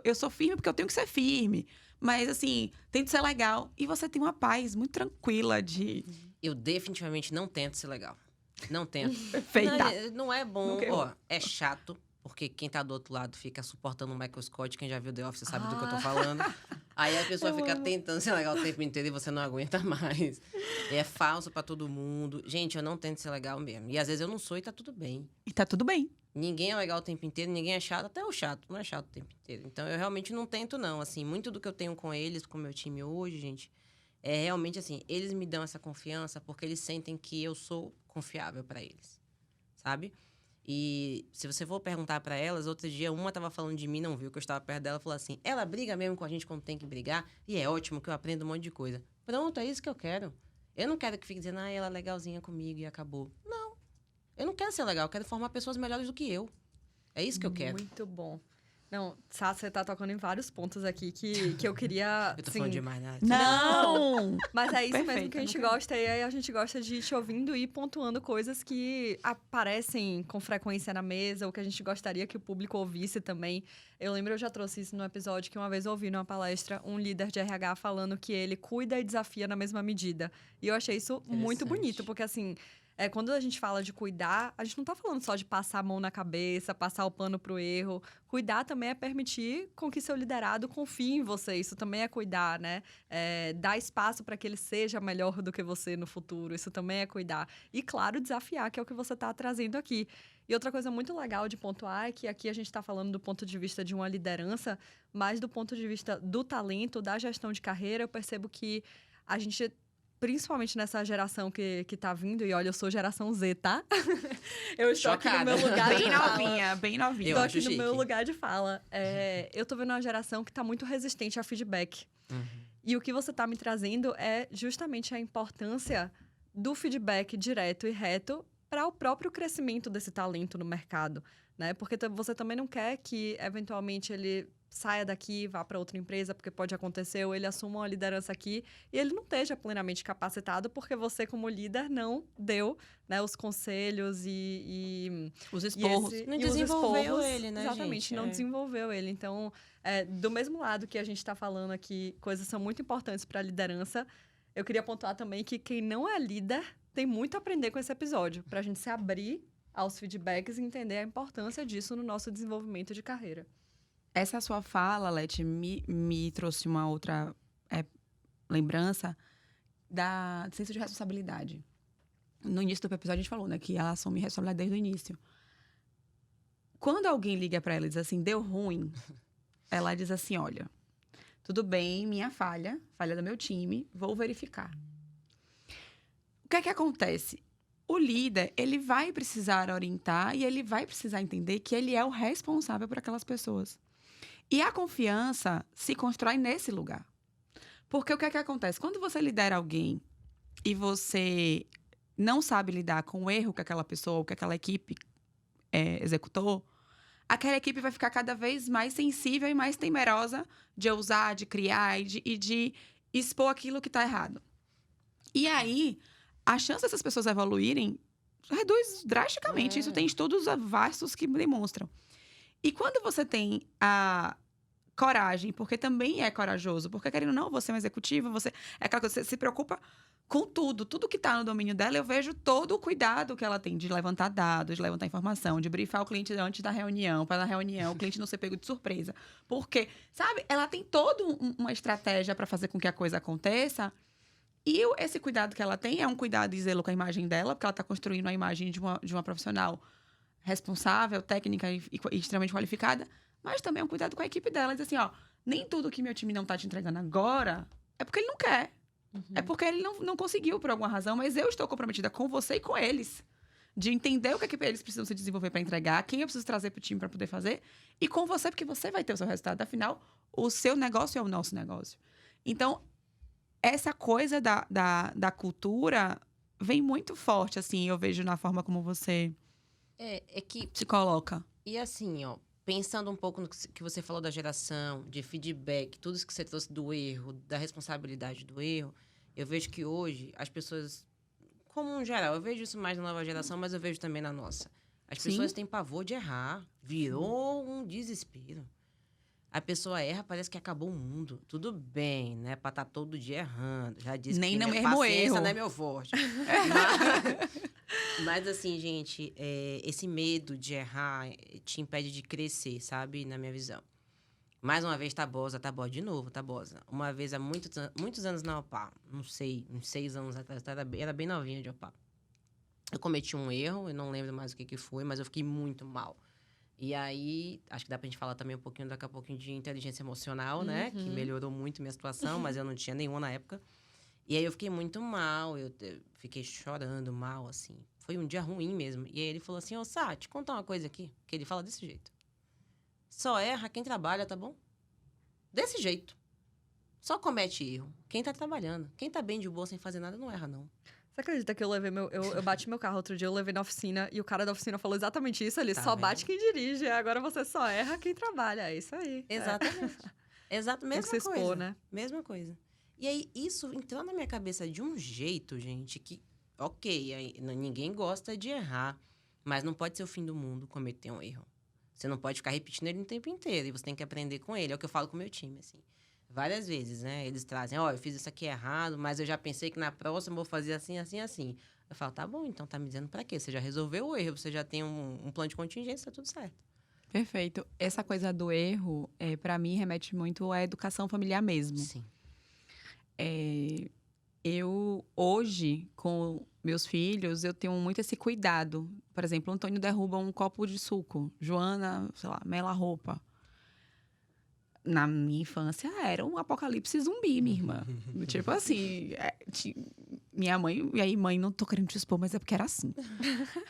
Eu sou firme porque eu tenho que ser firme. Mas, assim, tento ser legal. E você tem uma paz muito tranquila de... Eu definitivamente não tento ser legal. Não tento. Perfeita. Não é bom. Nunca errou. Ó, é chato, porque quem tá do outro lado fica suportando o Michael Scott. Quem já viu The Office sabe do que eu tô falando. Aí a pessoa fica tentando ser legal o tempo inteiro e você não aguenta mais. É falso pra todo mundo. Gente, eu não tento ser legal mesmo. E às vezes eu não sou e tá tudo bem. E tá tudo bem. Ninguém é legal o tempo inteiro, ninguém é chato. Até o chato não é chato o tempo inteiro. Então, eu realmente não tento, não. Assim, muito do que eu tenho com eles, com o meu time hoje, gente, é realmente assim, eles me dão essa confiança porque eles sentem que eu sou confiável pra eles, sabe? E se você for perguntar pra elas, outro dia uma tava falando de mim, não viu que eu estava perto dela, falou assim: ela briga mesmo com a gente quando tem que brigar, e é ótimo que eu aprendo um monte de coisa. Pronto, é isso que eu quero. Eu não quero que fique dizendo, ela é legalzinha comigo e acabou. Não. Eu não quero ser legal, eu quero formar pessoas melhores do que eu. É isso que eu quero. Muito bom. Não, Sá, você tá tocando em vários pontos aqui que eu queria... Eu tô assim, falando demais, né? Não! Mas é isso mesmo Perfeita, que a gente nunca- gosta. E aí a gente gosta de ir te ouvindo e pontuando coisas que aparecem com frequência na mesa, ou que a gente gostaria que o público ouvisse também. Eu lembro, eu já trouxe isso no episódio, que uma vez eu ouvi numa palestra um líder de RH falando que ele cuida e desafia na mesma medida. E eu achei isso muito Interessante. bonito, porque assim... quando a gente fala de cuidar, a gente não tá falando só de passar a mão na cabeça, passar o pano pro erro. Cuidar também é permitir com que seu liderado confie em você. Isso também é cuidar, né? Dar espaço para que ele seja melhor do que você no futuro. Isso também é cuidar. E, claro, desafiar, que é o que você tá trazendo aqui. E outra coisa muito legal de pontuar é que aqui a gente tá falando do ponto de vista de uma liderança, mas do ponto de vista do talento, da gestão de carreira, eu percebo que a gente... Principalmente nessa geração que tá vindo, e olha, eu sou geração Z, tá? Eu estou aqui no Chocada. meu lugar de Bem fala. novinha, bem novinha. Eu Tô acho aqui no meu chique. lugar de fala. Eu tô vendo uma geração que tá muito resistente a feedback. E o que você tá me trazendo é justamente a importância do feedback direto e reto para o próprio crescimento desse talento no mercado, né? Porque você também não quer que, eventualmente, ele saia daqui, vá para outra empresa, porque pode acontecer, ou ele assuma uma liderança aqui e ele não esteja plenamente capacitado, porque você, como líder, não deu, né, os conselhos e Os esporros. Não os desenvolveu esporros, ele, né, exatamente, gente? não desenvolveu ele. Então, do mesmo lado que a gente está falando aqui, coisas são muito importantes para a liderança, eu queria pontuar também que quem não é líder tem muito a aprender com esse episódio, para a gente se abrir aos feedbacks e entender a importância disso no nosso desenvolvimento de carreira. Essa sua fala, Leti, me trouxe uma outra lembrança da senso de responsabilidade. No início do episódio, a gente falou, né, que ela assume responsabilidade desde o início. Quando alguém liga para ela e diz assim, deu ruim, ela diz assim, olha, tudo bem, minha falha do meu time, vou verificar. O que é que acontece? O líder, ele vai precisar orientar e ele vai precisar entender que ele é o responsável por aquelas pessoas. E a confiança se constrói nesse lugar. Porque o que é que acontece? Quando você lidera alguém e você não sabe lidar com o erro que aquela pessoa ou que aquela equipe executou, aquela equipe vai ficar cada vez mais sensível e mais temerosa de ousar, de criar e de expor aquilo que está errado. E aí, a chance dessas pessoas evoluírem reduz drasticamente. Isso tem estudos vastos que demonstram. E quando você tem a coragem, porque também é corajoso, porque querendo ou não, você é um executivo, você é aquela coisa, você se preocupa com tudo que está no domínio dela, eu vejo todo o cuidado que ela tem de levantar dados, de levantar informação, de briefar o cliente antes da reunião, para na reunião o cliente não ser pego de surpresa. Porque, sabe, ela tem toda uma estratégia para fazer com que a coisa aconteça. E esse cuidado que ela tem é um cuidado e zelo com a imagem dela, porque ela está construindo a imagem de uma profissional responsável, técnica e extremamente qualificada, mas também é um cuidado com a equipe dela. Diz assim, ó, nem tudo que meu time não está te entregando agora é porque ele não quer. É porque ele não conseguiu por alguma razão, mas eu estou comprometida com você e com eles. De entender o que é que eles precisam se desenvolver para entregar, quem eu preciso trazer para o time para poder fazer, e com você, porque você vai ter o seu resultado. Afinal, o seu negócio é o nosso negócio. Então, essa coisa da cultura vem muito forte, assim, eu vejo na forma como você É que... se coloca. E assim, ó, pensando um pouco no que você falou da geração, de feedback, tudo isso que você trouxe do erro, da responsabilidade do erro, eu vejo que hoje as pessoas, como um geral, eu vejo isso mais na nova geração, mas eu vejo também na nossa. As pessoas têm pavor de errar. Virou um desespero. A pessoa erra, parece que acabou o mundo. Tudo bem, né? Pra estar todo dia errando. Já disse Nem que não minha erro paciência erro. não é meu forte. Mas assim, gente, esse medo de errar te impede de crescer, sabe? Na minha visão. Mais uma vez, Tabosa de novo, Tabosa. Uma vez, há muitos anos na OPA, não sei, uns 6 anos atrás, era bem novinha de OPA. Eu cometi um erro, eu não lembro mais o que foi, mas eu fiquei muito mal. E aí, acho que dá pra gente falar também daqui a pouquinho de inteligência emocional, né? Que melhorou muito minha situação, mas eu não tinha nenhuma na época. E aí, eu fiquei muito mal, eu fiquei chorando mal, assim. Foi um dia ruim mesmo. E aí, ele falou assim, Sá, te contar uma coisa aqui. Que ele fala desse jeito. Só erra quem trabalha, tá bom? Desse jeito. Só comete erro quem tá trabalhando. Quem tá bem de boa sem fazer nada não erra, não. Você acredita que eu levei eu bati meu carro outro dia, eu levei na oficina e o cara da oficina falou exatamente isso? Ele Tá só vendo? bate quem dirige, agora você só erra quem trabalha. É isso aí. Exatamente. Exato, Tem mesma que se coisa. expor, né? Mesma coisa. E aí, isso entrou na minha cabeça de um jeito, gente, que, ok, ninguém gosta de errar, mas não pode ser o fim do mundo cometer um erro. Você não pode ficar repetindo ele o tempo inteiro, e você tem que aprender com ele. É o que eu falo com o meu time, assim. Várias vezes, né? Eles trazem, eu fiz isso aqui errado, mas eu já pensei que na próxima eu vou fazer assim, assim, assim. Eu falo, tá bom, então tá me dizendo pra quê? Você já resolveu o erro, você já tem um plano de contingência, tá tudo certo. Perfeito. Essa coisa do erro, para mim, remete muito à educação familiar mesmo. Sim. Eu, hoje, com meus filhos, eu tenho muito esse cuidado. Por exemplo, o Antônio derruba um copo de suco. Joana, sei lá, mela a roupa. Na minha infância, era um apocalipse zumbi, minha irmã. Tipo assim, minha mãe... E aí, mãe, não tô querendo te expor, mas é porque era assim.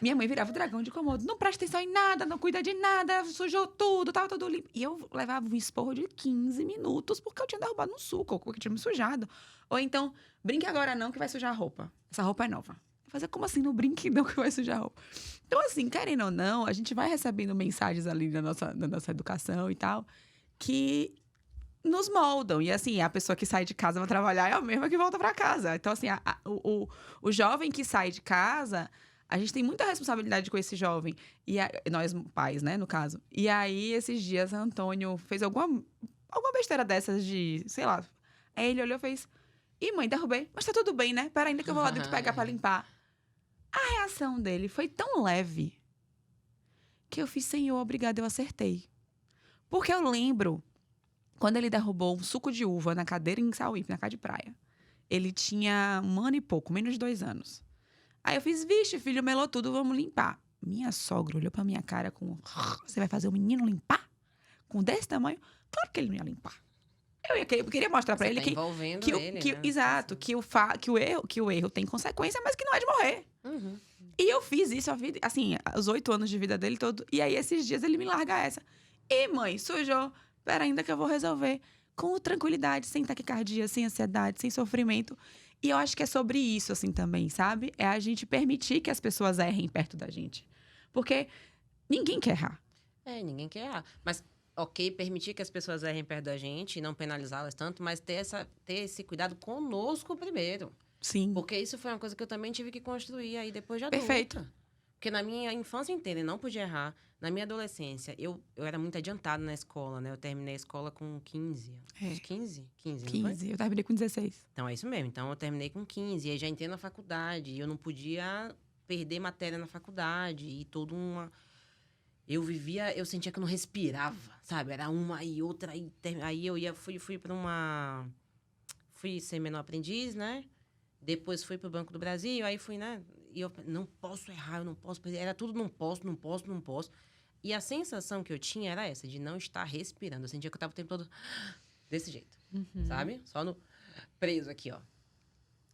Minha mãe virava o dragão de Komodo. Não presta atenção em nada, não cuida de nada, sujou tudo, tava tudo limpo. E eu levava um esporro de 15 minutos porque eu tinha derrubado um suco, ou porque eu tinha me sujado. Ou então, brinque agora não, que vai sujar a roupa. Essa roupa é nova. Eu fazia, como assim, não brinque não, que vai sujar a roupa? Então, assim, querendo ou não, a gente vai recebendo mensagens ali da nossa educação e tal, que nos moldam. E, assim, a pessoa que sai de casa pra trabalhar é a mesma que volta pra casa. Então, assim, o jovem que sai de casa, a gente tem muita responsabilidade com esse jovem. E nós, pais, né, no caso. E aí, esses dias, Antônio fez alguma besteira dessas de, sei lá. Aí ele olhou e fez... Ih, mãe, derrubei. Mas tá tudo bem, né? Pera ainda que eu vou lá dentro pegar pra limpar. A reação dele foi tão leve que eu fiz, Senhor, obrigada, eu acertei. Porque eu lembro... Quando ele derrubou um suco de uva na cadeira em Sauípe, na casa de praia. Ele tinha 1 ano e pouco, menos de 2 anos. Aí eu fiz, vixe, filho, melou tudo, vamos limpar. Minha sogra olhou pra minha cara com... Você vai fazer o menino limpar? Com desse tamanho? Claro que ele não ia limpar. Eu queria mostrar pra ele que... envolvendo ele, né? Exato, que o erro tem consequência, mas que não é de morrer. Uhum. E eu fiz isso a vida, assim, os 8 anos de vida dele todo. E aí, esses dias, ele me larga essa. E, mãe, sujou... Pera ainda que eu vou resolver. Com tranquilidade, sem taquicardia, sem ansiedade, sem sofrimento. E eu acho que é sobre isso, assim, também, sabe? É a gente permitir que as pessoas errem perto da gente. Porque ninguém quer errar. Ninguém quer errar. Mas, ok, permitir que as pessoas errem perto da gente e não penalizá-las tanto, mas ter esse cuidado conosco primeiro. Sim. Porque isso foi uma coisa que eu também tive que construir aí depois de adulta. Perfeito. Porque na minha infância inteira eu não podia errar. Na minha adolescência, eu era muito adiantada na escola, né? Eu terminei a escola com 15 anos. 15? 15, não foi? 15. Eu terminei com 16. Então, é isso mesmo. Então, eu terminei com 15. E aí, já entrei na faculdade. E eu não podia perder matéria na faculdade. E toda uma... Eu sentia que eu não respirava, sabe? Era uma e outra. Aí eu fui para uma... Fui ser menor aprendiz, né? Depois fui pro Banco do Brasil. Aí fui, né? E eu não posso errar, eu não posso perder. Era tudo não posso, não posso, não posso. E a sensação que eu tinha era essa, de não estar respirando. Eu sentia que eu tava o tempo todo desse jeito, sabe? Só no preso aqui, ó.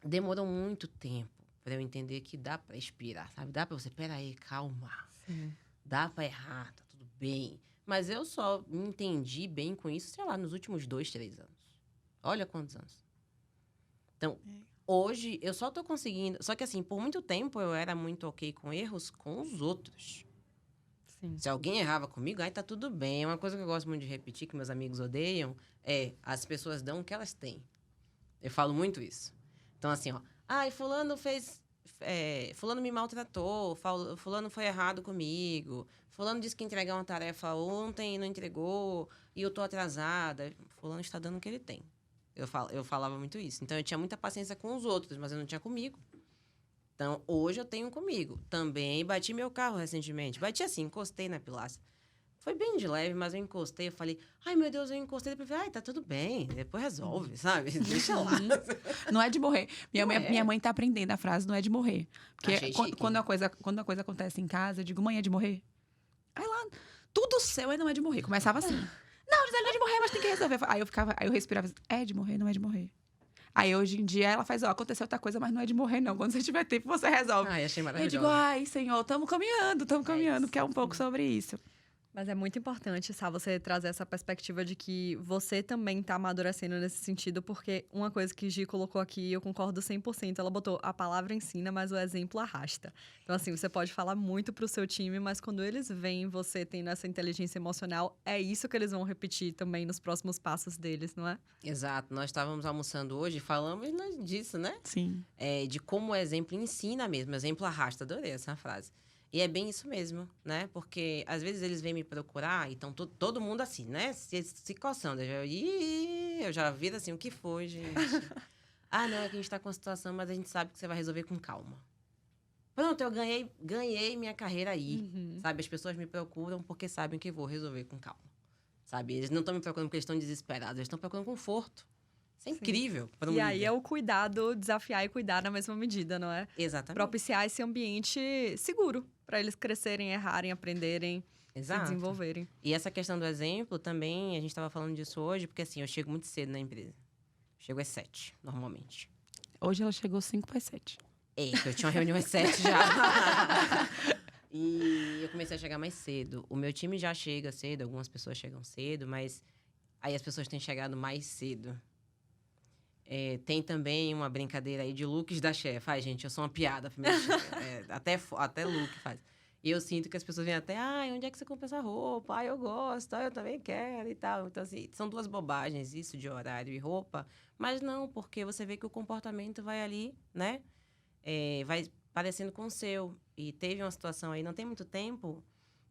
Demorou muito tempo pra eu entender que dá pra expirar, sabe? Dá pra você, peraí, calma. Sim. Dá pra errar, tá tudo bem. Mas eu só me entendi bem com isso, sei lá, nos últimos 2, 3 anos. Olha quantos anos. Então, hoje, eu só tô conseguindo... Só que, assim, por muito tempo, eu era muito ok com erros com os outros. Sim. Se alguém errava comigo, aí tá tudo bem. Uma coisa que eu gosto muito de repetir, que meus amigos odeiam, é as pessoas dão o que elas têm. Eu falo muito isso. Então, assim, ó... Ai, fulano fez... fulano me maltratou, fulano foi errado comigo, fulano disse que ia entregar uma tarefa ontem e não entregou, e eu tô atrasada. Fulano está dando o que ele tem. Eu falava muito isso. Então, eu tinha muita paciência com os outros, mas eu não tinha comigo. Então, hoje eu tenho comigo. Também bati meu carro recentemente. Bati assim, encostei na pilastra. Foi bem de leve, mas eu encostei. Eu falei, ai, meu Deus, eu encostei. Depois eu falei, ai, tá tudo bem. Depois resolve, sabe? Deixa lá. Não é de morrer. Minha mãe tá aprendendo a frase, não é de morrer. Porque Achei chique. quando a coisa acontece em casa, eu digo, mãe, é de morrer? Aí lá, tudo seu não é de morrer. Começava assim. Não, Gisele, não é de morrer, mas tem que resolver. Aí eu respirava assim, é de morrer, não é de morrer. Aí, hoje em dia, ela faz, aconteceu outra coisa, mas não é de morrer, não. Quando você tiver tempo, você resolve. Ai, achei Eu maravilhoso. digo, ai, Senhor, estamos caminhando, isso. porque é um pouco sobre isso. Mas é muito importante, Sá, você trazer essa perspectiva de que você também tá amadurecendo nesse sentido, porque uma coisa que Gi colocou aqui, eu concordo 100%, ela botou a palavra ensina, mas o exemplo arrasta. Então, assim, você pode falar muito pro seu time, mas quando eles veem você tendo essa inteligência emocional, é isso que eles vão repetir também nos próximos passos deles, não é? Exato. Nós estávamos almoçando hoje e falamos disso, né? Sim. De como o exemplo ensina mesmo. O exemplo arrasta. Adorei essa frase. E é bem isso mesmo, né? Porque, às vezes, eles vêm me procurar e estão todo mundo assim, né? Se coçando. Eu já viro assim, o que foi, gente? Ah, não, é que a gente tá com a situação, mas a gente sabe que você vai resolver com calma. Pronto, eu ganhei minha carreira aí, sabe? As pessoas me procuram porque sabem que eu vou resolver com calma, sabe? Eles não estão me procurando porque eles estão desesperados, eles estão procurando conforto. Isso é incrível para um E aí líder. é o cuidado, desafiar e cuidar na mesma medida, não é? Exatamente. Propiciar esse ambiente seguro para eles crescerem, errarem, aprenderem, Exato. se desenvolverem. E essa questão do exemplo também, a gente estava falando disso hoje, porque assim, eu chego muito cedo na empresa. Chego às 7, normalmente. Hoje ela chegou 5:07. Eu tinha uma reunião às 7 já. E eu comecei a chegar mais cedo. O meu time já chega cedo, algumas pessoas chegam cedo, mas aí as pessoas têm chegado mais cedo. Tem também uma brincadeira aí de looks da chefe. Ai, gente, eu sou uma piada pra minha chefe. Até look faz. E eu sinto que as pessoas vêm até, onde é que você compra essa roupa? Eu gosto, eu também quero e tal. Então, assim, são duas bobagens, isso de horário e roupa. Mas não, porque você vê que o comportamento vai ali, né? Vai parecendo com o seu. E teve uma situação aí, não tem muito tempo,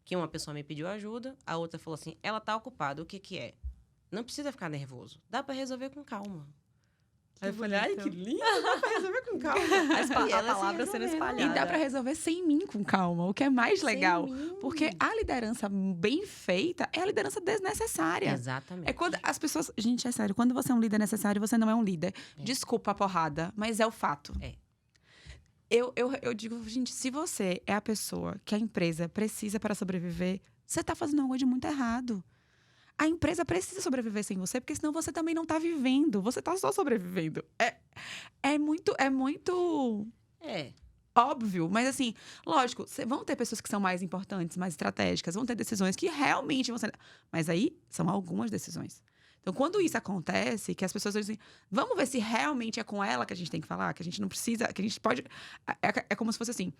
que uma pessoa me pediu ajuda, a outra falou assim, ela tá ocupada, o que que é? Não precisa ficar nervoso, dá pra resolver com calma. Aí eu falei, ai, que lindo, dá pra resolver com calma. A palavra sendo espalhada. E dá pra resolver sem mim, com calma, o que é mais legal. Sem mim. Porque a liderança bem feita é a liderança desnecessária. Exatamente. É quando as pessoas... Gente, é sério, quando você é um líder necessário, você não é um líder. É. Desculpa a porrada, mas é o fato. É. Eu digo, gente, se você é a pessoa que a empresa precisa para sobreviver, você tá fazendo algo de muito errado. A empresa precisa sobreviver sem você, porque senão você também não tá vivendo. Você tá só sobrevivendo. É muito óbvio. Mas assim, lógico, vão ter pessoas que são mais importantes, mais estratégicas. Vão ter decisões que realmente vão ser... Mas aí, são algumas decisões. Então, quando isso acontece, que as pessoas dizem, vamos ver se realmente é com ela que a gente tem que falar, que a gente não precisa, que a gente pode... É como se fosse assim,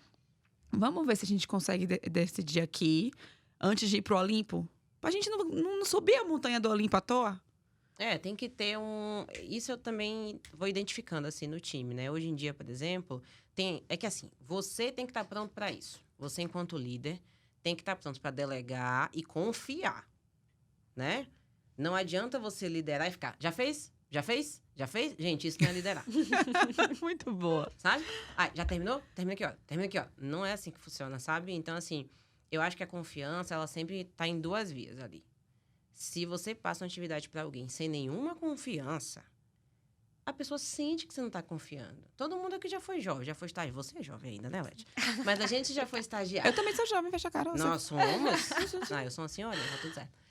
vamos ver se a gente consegue decidir aqui, antes de ir pro Olimpo, pra gente não subir a montanha do Olimpo à toa. Tem que ter Isso eu também vou identificando, assim, no time, né? Hoje em dia, por exemplo, é que assim, você tem que estar pronto para isso. Você, enquanto líder, tem que estar pronto para delegar e confiar, né? Não adianta você liderar e ficar, já fez? Já fez? Já fez? Gente, isso não é liderar. Muito boa. Sabe? Já terminou? Termina aqui, ó. Termina aqui, ó. Não é assim que funciona, sabe? Então, assim, eu acho que a confiança, ela sempre tá em duas vias ali. Se você passa uma atividade para alguém sem nenhuma confiança, a pessoa sente que você não tá confiando. Todo mundo aqui já foi jovem, já foi estagiário. Você é jovem ainda, né, Leti? Mas a gente já foi estagiário. Eu também sou jovem, fecha a cara. Nós somos? Eu sou uma senhora, tá tudo certo.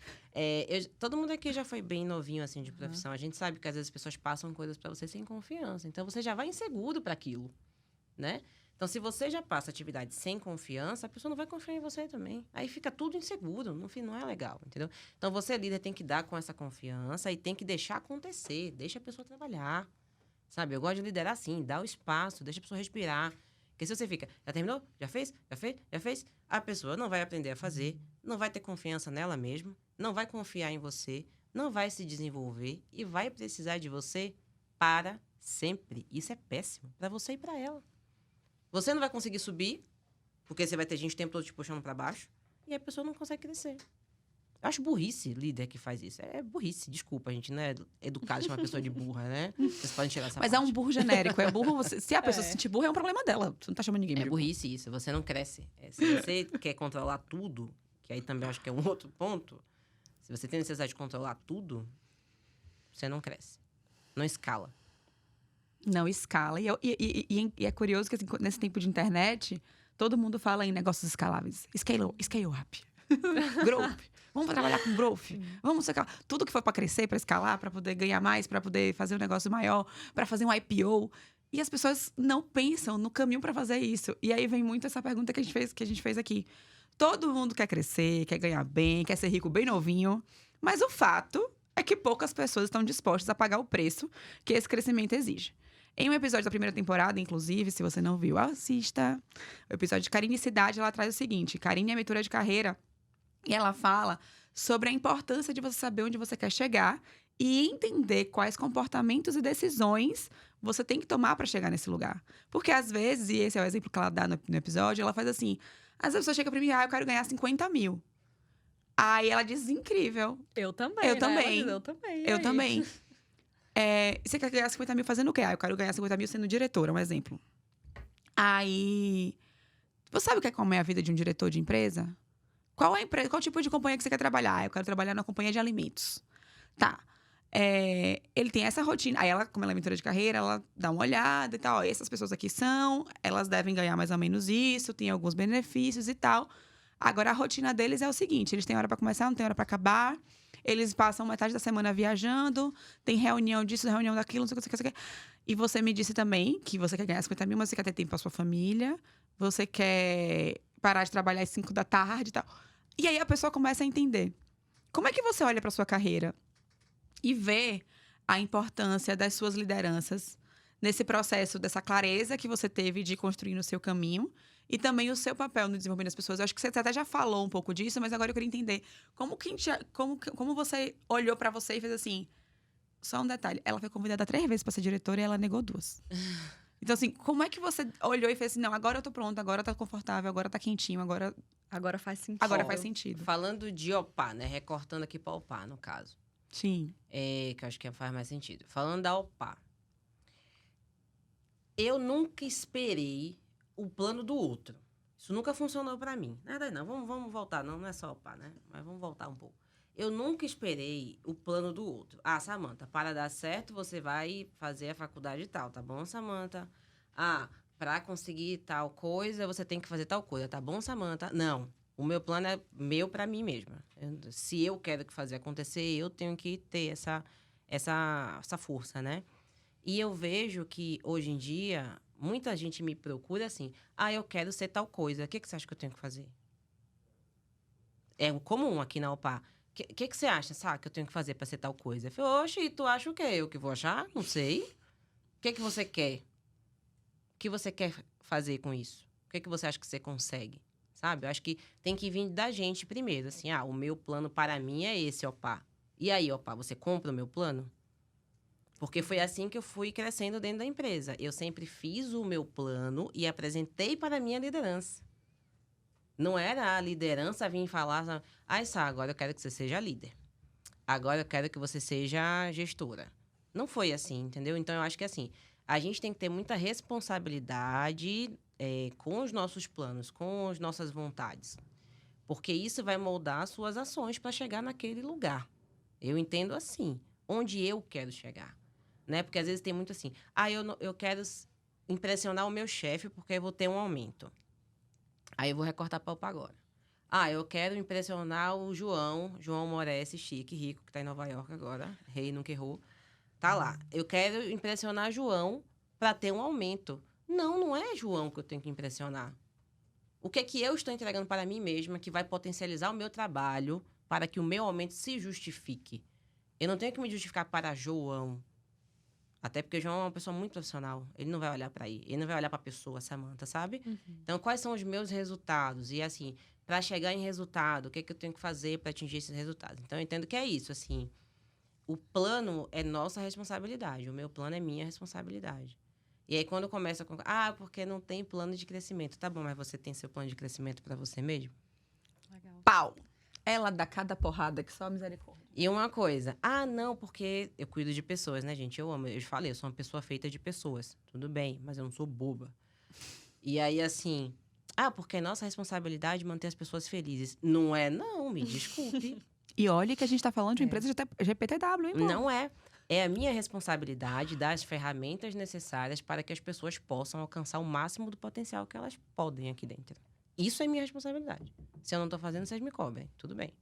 Todo mundo aqui já foi bem novinho, assim, de profissão. A gente sabe que às vezes as pessoas passam coisas para você sem confiança. Então, você já vai inseguro para aquilo, né? Então, se você já passa atividade sem confiança, a pessoa não vai confiar em você também. Aí fica tudo inseguro, no fim não é legal, entendeu? Então, você, líder, tem que dar com essa confiança e tem que deixar acontecer. Deixa a pessoa trabalhar, sabe? Eu gosto de liderar assim, dá o espaço, deixa a pessoa respirar. Porque se você fica, já terminou? Já fez? Já fez? Já fez? A pessoa não vai aprender a fazer, não vai ter confiança nela mesma, não vai confiar em você, não vai se desenvolver e vai precisar de você para sempre. Isso é péssimo para você e para ela. Você não vai conseguir subir, porque você vai ter gente o tempo todo te puxando para baixo, e a pessoa não consegue crescer. Eu acho burrice líder que faz isso. É burrice, desculpa, a gente não é educado de chamar uma pessoa de burra, né? Vocês podem tirar essa Mas parte. é um burro genérico, é burro... Se a pessoa se sentir burra, é um problema dela. Você não tá chamando ninguém É de burrice isso, você não cresce. Se você quer controlar tudo, que aí também acho que é um outro ponto, se você tem necessidade de controlar tudo, você não cresce. Não escala. Não escala. E é curioso que assim, nesse tempo de internet, todo mundo fala em negócios escaláveis. Scale up. Growth. Vamos trabalhar com growth. Vamos escalar. Tudo que for para crescer, para escalar, para poder ganhar mais, para poder fazer um negócio maior, para fazer um IPO. E as pessoas não pensam no caminho para fazer isso. E aí vem muito essa pergunta que a gente fez aqui. Todo mundo quer crescer, quer ganhar bem, quer ser rico bem novinho. Mas o fato é que poucas pessoas estão dispostas a pagar o preço que esse crescimento exige. Em um episódio da primeira temporada, inclusive, se você não viu, assista. O episódio de Karine Cidade, ela traz o seguinte. Karine é mentora de carreira e ela fala sobre a importância de você saber onde você quer chegar e entender quais comportamentos e decisões você tem que tomar para chegar nesse lugar. Porque às vezes, e esse é o exemplo que ela dá no episódio, ela faz assim, às vezes a pessoa chega pra mim, eu quero ganhar 50 mil. Aí ela diz, incrível. Eu também, Eu né? também. Ela diz, eu também. Eu também. Você quer ganhar 50 mil fazendo o quê? Eu quero ganhar 50 mil sendo diretora, um exemplo. Aí, você sabe como é a vida de um diretor de empresa? Qual tipo de companhia que você quer trabalhar? Eu quero trabalhar na companhia de alimentos. Tá. Ele tem essa rotina. Aí ela, como ela é mentora de carreira, ela dá uma olhada e tal. Ó, essas pessoas aqui elas devem ganhar mais ou menos isso, tem alguns benefícios e tal. Agora, a rotina deles é o seguinte: eles têm hora pra começar, não tem hora pra acabar. Eles passam metade da semana viajando, tem reunião disso, reunião daquilo, não sei o que, não sei o que. E você me disse também que você quer ganhar 50 mil, mas você quer ter tempo pra sua família. Você quer parar de trabalhar às 5 da tarde e tal. E aí a pessoa começa a entender. Como é que você olha pra sua carreira e vê a importância das suas lideranças nesse processo, dessa clareza que você teve de construir no seu caminho E também o seu papel no desenvolvimento das pessoas. Eu acho que você até já falou um pouco disso, mas agora eu queria entender como você olhou pra você e fez assim. Só um detalhe, ela foi convidada 3 vezes pra ser diretora e ela negou 2. Então, assim, como é que você olhou e fez assim, não, agora eu tô pronta, agora tá confortável, agora tá quentinho, agora Agora faz sentido. Agora faz sentido. Falando de OPA, né? Recortando aqui pra OPA, no caso. Sim. Que eu acho que faz mais sentido. Falando da OPA. Eu nunca esperei o plano do outro. Isso nunca funcionou pra mim. Nada, não. Vamos voltar. Não é só OPA, né? Mas vamos voltar um pouco. Eu nunca esperei o plano do outro. Ah, Samantha, para dar certo, você vai fazer a faculdade e tal, tá bom, Samantha? Ah, para conseguir tal coisa, você tem que fazer tal coisa, tá bom, Samantha? Não. O meu plano é meu para mim mesma. Se eu quero fazer acontecer, eu tenho que ter essa força, né? E eu vejo que, hoje em dia, muita gente me procura assim, ah, eu quero ser tal coisa, o que você acha que eu tenho que fazer? É comum aqui na UPA. O que você acha, sabe, que eu tenho que fazer para ser tal coisa? Eu falei, oxe, tu acha o quê? Eu que vou achar? Não sei. O que você quer? O que você quer fazer com isso? O que você acha que você consegue? Sabe? Eu acho que tem que vir da gente primeiro. Assim, o meu plano para mim é esse, OPA. E aí, OPA, você compra o meu plano? Porque foi assim que eu fui crescendo dentro da empresa. Eu sempre fiz o meu plano e apresentei para a minha liderança. Não era a liderança vir falar, Sá, agora eu quero que você seja líder. Agora eu quero que você seja gestora. Não foi assim, entendeu? Então, eu acho que assim, a gente tem que ter muita responsabilidade com os nossos planos, com as nossas vontades. Porque isso vai moldar as suas ações para chegar naquele lugar. Eu entendo assim, onde eu quero chegar. Né? Porque às vezes tem muito assim, eu quero impressionar o meu chefe porque eu vou ter um aumento. Aí eu vou recortar para o agora. Eu quero impressionar o João Moresi, chique, rico, que tá em Nova York agora, rei, nunca errou. Tá lá. Eu quero impressionar João para ter um aumento. Não é João que eu tenho que impressionar. O que é que eu estou entregando para mim mesma que vai potencializar o meu trabalho para que o meu aumento se justifique? Eu não tenho que me justificar para João. Até porque o João é uma pessoa muito profissional. Ele não vai olhar para ele não vai olhar para a pessoa, Samantha, sabe? Uhum. Então, quais são os meus resultados? E, assim, para chegar em resultado, o que é que eu tenho que fazer para atingir esses resultados? Então, eu entendo que é isso, assim. O plano é nossa responsabilidade. O meu plano é minha responsabilidade. E aí, quando começa com... porque não tem plano de crescimento. Tá bom, mas você tem seu plano de crescimento para você mesmo? Legal. Pau! Ela dá cada porrada que só a misericórdia. E uma coisa, não, porque eu cuido de pessoas, né, gente? Eu amo, eu falei, eu sou uma pessoa feita de pessoas. Tudo bem, mas eu não sou boba. E aí, assim, porque é nossa responsabilidade manter as pessoas felizes. Não é, não, me desculpe. E olha que a gente tá falando de uma empresa GPTW, hein, pô? Não é. É a minha responsabilidade dar as ferramentas necessárias para que as pessoas possam alcançar o máximo do potencial que elas podem aqui dentro. Isso é minha responsabilidade. Se eu não tô fazendo, vocês me cobrem. Tudo bem.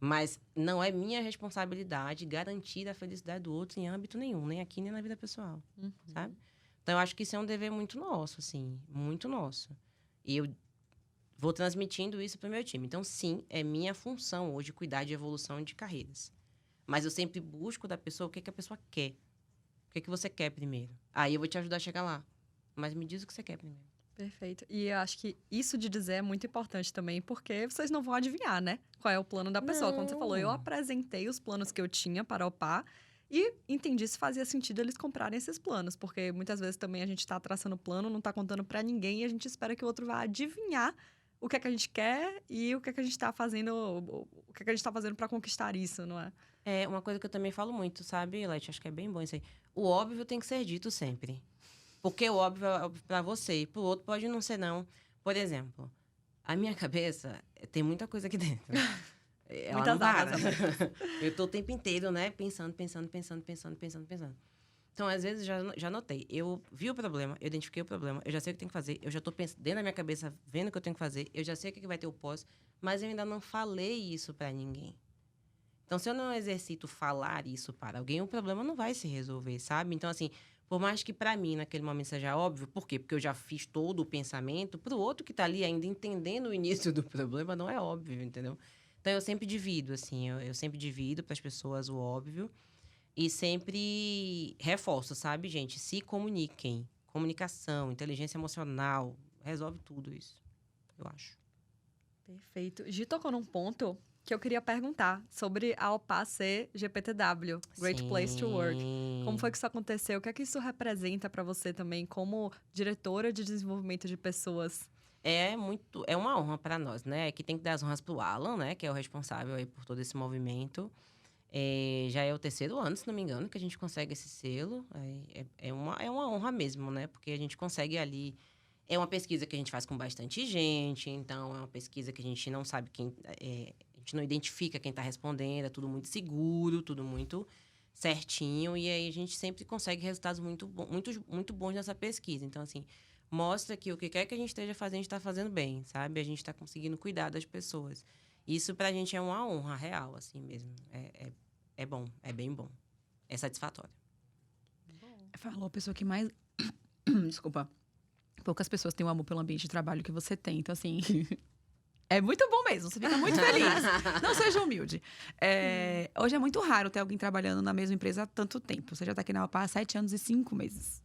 Mas não é minha responsabilidade garantir a felicidade do outro em âmbito nenhum. Nem aqui, nem na vida pessoal. Uhum. Sabe? Então, eu acho que isso é um dever muito nosso, assim. Muito nosso. E eu vou transmitindo isso para o meu time. Então, sim, é minha função hoje cuidar de evolução de carreiras. Mas eu sempre busco da pessoa o que a pessoa quer. O que você quer primeiro. Aí eu vou te ajudar a chegar lá. Mas me diz o que você quer primeiro. Perfeito. E eu acho que isso de dizer é muito importante também, porque vocês não vão adivinhar, né? Qual é o plano da pessoa. Quando você falou, eu apresentei os planos que eu tinha para a OPA e entendi se fazia sentido eles comprarem esses planos. Porque muitas vezes também a gente tá traçando plano, não tá contando para ninguém e a gente espera que o outro vá adivinhar o que é que a gente quer e o que é que a gente tá fazendo, o que é que a gente tá fazendo para conquistar isso, não é? É uma coisa que eu também falo muito, sabe, Leti? Acho que é bem bom isso aí. O óbvio tem que ser dito sempre. Porque o óbvio é óbvio pra você e pro outro pode não ser, não. Por exemplo, a minha cabeça tem muita coisa aqui dentro. Ela não para. Eu tô o tempo inteiro, né? Pensando. Então, às vezes, já notei. Eu vi o problema, eu identifiquei o problema, eu já sei o que tem que fazer, eu já tô pensando dentro da minha cabeça, vendo o que eu tenho que fazer, eu já sei o que vai ter o pós, mas eu ainda não falei isso pra ninguém. Então, se eu não exercito falar isso para alguém, o problema não vai se resolver, sabe? Então, assim, por mais que para mim, naquele momento, seja óbvio, por quê? Porque eu já fiz todo o pensamento, para o outro que está ali ainda entendendo o início do problema, não é óbvio, entendeu? Então, eu sempre divido, assim, eu sempre divido para as pessoas o óbvio e sempre reforço, sabe, gente? Se comuniquem. Comunicação, inteligência emocional, resolve tudo isso, eu acho. Perfeito. Gi tocou num ponto que eu queria perguntar sobre a OPA ser GPTW, Great Place to Work. Como foi que isso aconteceu? O que é que isso representa para você também como diretora de desenvolvimento de pessoas? É uma honra para nós, né? Que tem que dar as honras pro Alan, né? Que é o responsável aí por todo esse movimento. Já é o 3º ano, se não me engano, que a gente consegue esse selo. É uma honra mesmo, né? Porque a gente consegue ali... É uma pesquisa que a gente faz com bastante gente, então é uma pesquisa que a gente não sabe quem... a gente não identifica quem está respondendo, é tudo muito seguro, tudo muito certinho. E aí a gente sempre consegue resultados muito bons nessa pesquisa. Então, assim, mostra que o que quer que a gente esteja fazendo, a gente está fazendo bem, sabe? A gente está conseguindo cuidar das pessoas. Isso, pra gente, é uma honra real, assim mesmo. É bom, é bem bom. É satisfatório. Falou a pessoa que mais... Desculpa. Poucas pessoas têm o amor pelo ambiente de trabalho que você tem. Então, assim... É muito bom mesmo, você fica muito feliz. Não seja humilde. Hoje é muito raro ter alguém trabalhando na mesma empresa há tanto tempo. Você já tá aqui na UPA há 7 anos e 5 meses.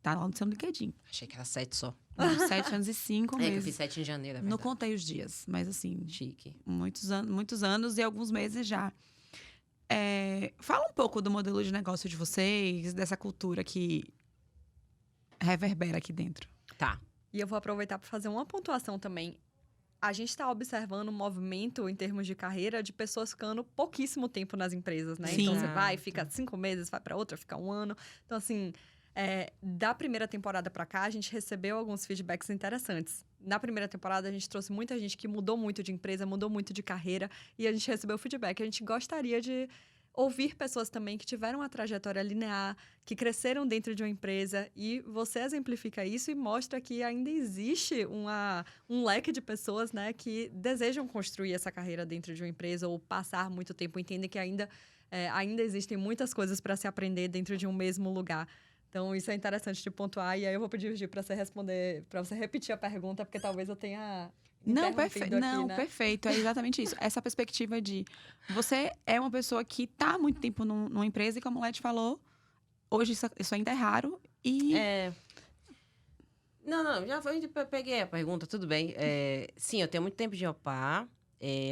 Tá lá no seu LinkedIn. Achei que era 7 só. Não, 7 anos e 5 meses. Que eu fiz 7 em janeiro, é Não verdade. contei os dias, mas assim... Chique. Muitos anos e alguns meses já. Fala um pouco do modelo de negócio de vocês, dessa cultura que reverbera aqui dentro. Tá. E eu vou aproveitar para fazer uma pontuação também. A gente está observando um movimento em termos de carreira de pessoas ficando pouquíssimo tempo nas empresas, né? Sim. Então você vai, fica 5 meses, vai para outra, fica 1 ano. Então, assim, da primeira temporada para cá, a gente recebeu alguns feedbacks interessantes. Na primeira temporada, a gente trouxe muita gente que mudou muito de empresa, mudou muito de carreira, e a gente recebeu feedback. A gente gostaria de ouvir pessoas também que tiveram uma trajetória linear, que cresceram dentro de uma empresa, e você exemplifica isso e mostra que ainda existe um leque de pessoas, né, que desejam construir essa carreira dentro de uma empresa ou passar muito tempo, entendem que ainda existem muitas coisas para se aprender dentro de um mesmo lugar. Então, isso é interessante de pontuar, e aí eu vou pedir o Gi para você repetir a pergunta, porque talvez eu tenha... Não, perfeito. É exatamente isso. Essa perspectiva de... Você é uma pessoa que tá há muito tempo numa empresa e, como o Leti falou, hoje isso ainda é raro e... Não, já foi, eu peguei a pergunta, tudo bem. Sim, eu tenho muito tempo de OPA,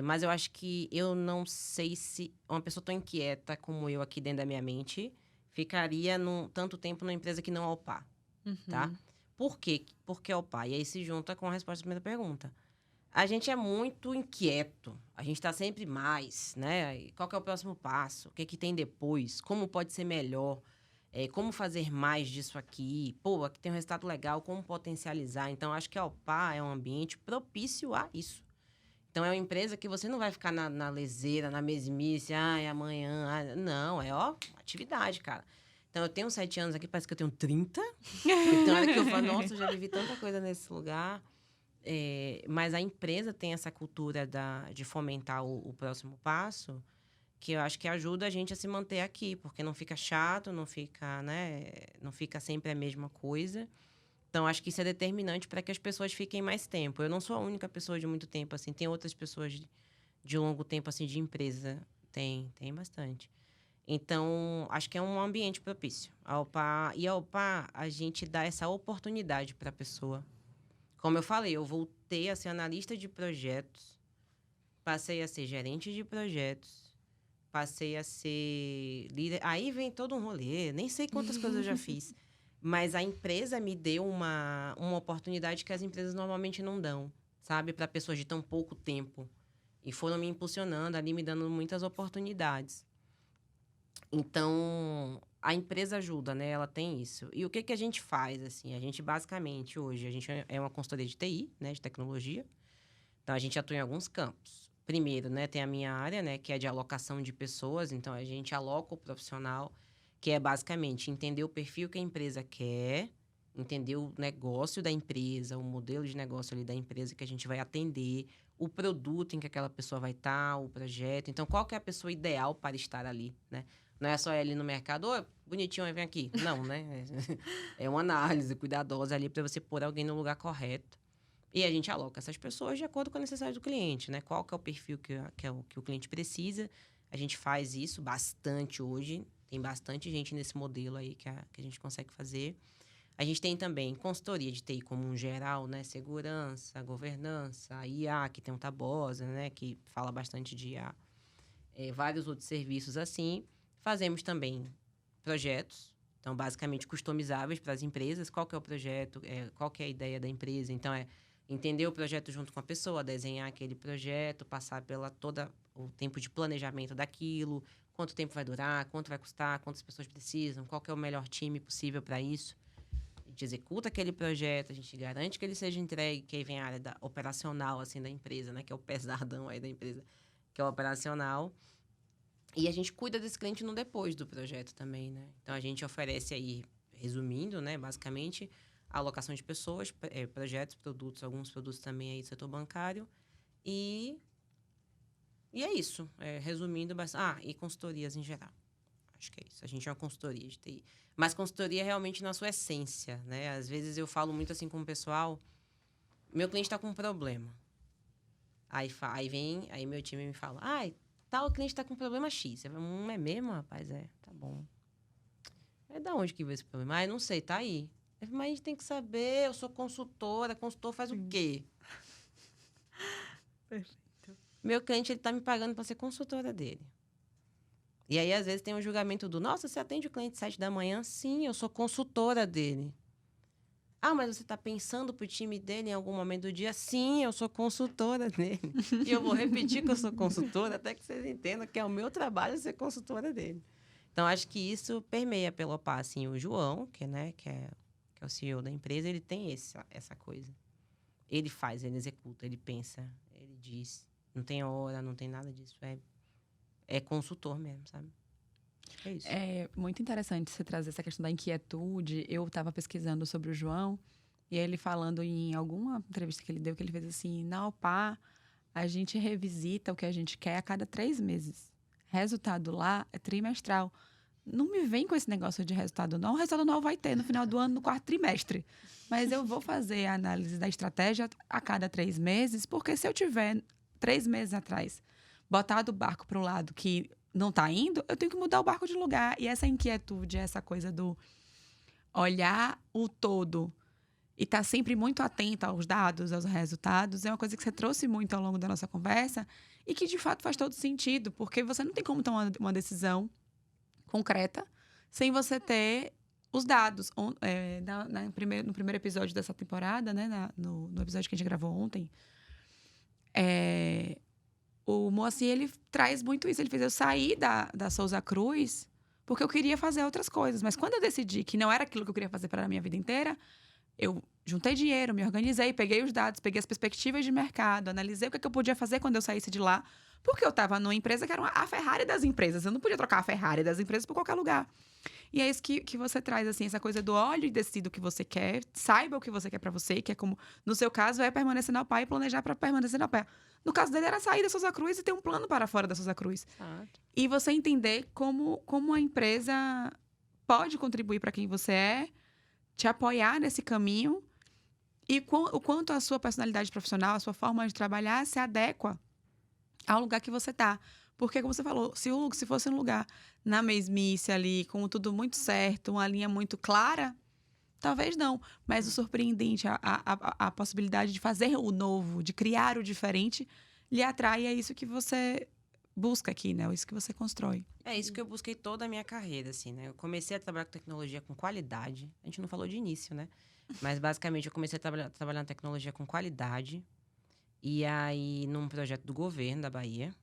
mas eu acho que eu não sei se uma pessoa tão inquieta como eu aqui dentro da minha mente ficaria tanto tempo numa empresa que não é OPA, tá? Por quê? Porque é OPA. E aí se junta com a resposta à primeira pergunta. A gente é muito inquieto. A gente está sempre mais, né? Qual que é o próximo passo? O que tem depois? Como pode ser melhor? Como fazer mais disso aqui? Pô, aqui tem um resultado legal. Como potencializar? Então, acho que a OPA é um ambiente propício a isso. Então, é uma empresa que você não vai ficar na leseira, na mesmice. Amanhã... Não, atividade, cara. Então, eu tenho 7 anos aqui, parece que eu tenho 30. Então, hora que eu falo, nossa, eu já vivi tanta coisa nesse lugar... mas a empresa tem essa cultura de fomentar o próximo passo, que eu acho que ajuda a gente a se manter aqui, porque não fica chato, não fica, né, não fica sempre a mesma coisa. Então, acho que isso é determinante para que as pessoas fiquem mais tempo. Eu não sou a única pessoa de muito tempo, assim. Tem outras pessoas de longo tempo, assim, de empresa. Tem bastante. Então, acho que é um ambiente propício. A OPA, a gente dá essa oportunidade para a pessoa. Como eu falei, eu voltei a ser analista de projetos, passei a ser gerente de projetos, passei a ser líder. Aí vem todo um rolê, nem sei quantas coisas eu já fiz. Mas a empresa me deu uma oportunidade que as empresas normalmente não dão, sabe? Para pessoas de tão pouco tempo. E foram me impulsionando ali, me dando muitas oportunidades. Então, a empresa ajuda, né? Ela tem isso. E o que a gente faz, assim? A gente, basicamente, hoje, a gente é uma consultoria de TI, né? De tecnologia. Então, a gente atua em alguns campos. Primeiro, né? Tem a minha área, né? Que é de alocação de pessoas. Então, a gente aloca o profissional, que é, basicamente, entender o perfil que a empresa quer, entender o negócio da empresa, o modelo de negócio ali da empresa que a gente vai atender, o produto em que aquela pessoa vai estar, o projeto. Então, qual que é a pessoa ideal para estar ali, né? Não é só ele no mercado, bonitinho, vem aqui. Não, né? É uma análise cuidadosa ali para você pôr alguém no lugar correto. E a gente aloca essas pessoas de acordo com a necessidade do cliente, né? Qual que é o perfil que o cliente precisa. A gente faz isso bastante hoje. Tem bastante gente nesse modelo aí que a gente consegue fazer. A gente tem também consultoria de TI como um geral, né? Segurança, governança, IA, que tem um Tabosa, né? Que fala bastante de IA. Vários outros serviços assim. Fazemos também projetos, então, basicamente, customizáveis para as empresas. Qual que é o projeto? Qual que é a ideia da empresa? Então, entender o projeto junto com a pessoa, desenhar aquele projeto, passar pela todo o tempo de planejamento daquilo, quanto tempo vai durar, quanto vai custar, quantas pessoas precisam, qual que é o melhor time possível para isso. A gente executa aquele projeto, a gente garante que ele seja entregue, que aí vem a área operacional, assim, da empresa, né? Que é o pesadão aí da empresa, que é o operacional. E a gente cuida desse cliente no depois do projeto também, né? Então, a gente oferece aí, resumindo, né? Basicamente, a alocação de pessoas, projetos, produtos, alguns produtos também aí do setor bancário. E é isso. Resumindo, e consultorias em geral. Acho que é isso. A gente é uma consultoria de TI. Mas consultoria realmente na sua essência, né? Às vezes eu falo muito assim com o pessoal, meu cliente está com um problema. Aí meu time me fala, tal cliente está com problema X. Eu falo, é mesmo, rapaz? Tá bom. Da onde que veio esse problema? Eu não sei, tá aí. Eu falo, mas a gente tem que saber, eu sou consultora, consultor faz o quê? Perfeito. Meu cliente, ele tá me pagando para ser consultora dele. E aí, às vezes, tem um julgamento do, nossa, você atende o cliente às 7 da manhã? Sim, eu sou consultora dele. Mas você está pensando pro time dele em algum momento do dia? Sim, eu sou consultora dele. E eu vou repetir que eu sou consultora até que vocês entendam que é o meu trabalho ser consultora dele. Então, acho que isso permeia pelo OPA, assim, o João, que é o CEO da empresa, ele tem essa coisa. Ele faz, ele executa, ele pensa, ele diz. Não tem hora, não tem nada disso. É consultor mesmo, sabe? É isso. É muito interessante você trazer essa questão da inquietude. Eu estava pesquisando sobre o João, e ele falando em alguma entrevista que ele deu, que ele fez assim, na OPA, a gente revisita o que a gente quer a cada 3 meses. Resultado lá é trimestral. Não me vem com esse negócio de resultado, não. O resultado não vai ter no final do ano, no 4º trimestre. Mas eu vou fazer a análise da estratégia a cada 3 meses, porque se eu tiver 3 meses atrás botado o barco para o lado que não está indo, eu tenho que mudar o barco de lugar. E essa inquietude, essa coisa do olhar o todo e estar sempre muito atenta aos dados, aos resultados, é uma coisa que você trouxe muito ao longo da nossa conversa e que, de fato, faz todo sentido, porque você não tem como tomar uma decisão concreta sem você ter os dados. No primeiro episódio dessa temporada, né, no episódio que a gente gravou ontem, o Moacir, ele traz muito isso. Ele fez eu sair da Souza Cruz porque eu queria fazer outras coisas. Mas quando eu decidi que não era aquilo que eu queria fazer para a minha vida inteira, eu juntei dinheiro, me organizei, peguei os dados, peguei as perspectivas de mercado, analisei o que eu podia fazer quando eu saísse de lá. Porque eu estava numa empresa que era a Ferrari das empresas. Eu não podia trocar a Ferrari das empresas por qualquer lugar. E é isso que você traz, assim, essa coisa do olho e decida o que você quer, saiba o que você quer pra você, que é como, no seu caso, é permanecer na UPA e planejar pra permanecer na UPA. No caso dele, era sair da Souza Cruz e ter um plano para fora da Souza Cruz. E você entender como a empresa pode contribuir para quem você é, te apoiar nesse caminho e o quanto a sua personalidade profissional, a sua forma de trabalhar se adequa ao lugar que você tá. Porque, como você falou, se fosse um lugar na mesmice ali, com tudo muito certo, uma linha muito clara, talvez não. Mas o surpreendente, a possibilidade de fazer o novo, de criar o diferente, lhe atrai. É isso que você busca aqui, né? É isso que você constrói. É isso que eu busquei toda a minha carreira, assim, né? Eu comecei a trabalhar com tecnologia com qualidade. A gente não falou de início, né? Mas, basicamente, eu comecei a trabalhar na tecnologia com qualidade. E aí, num projeto do governo da Bahia.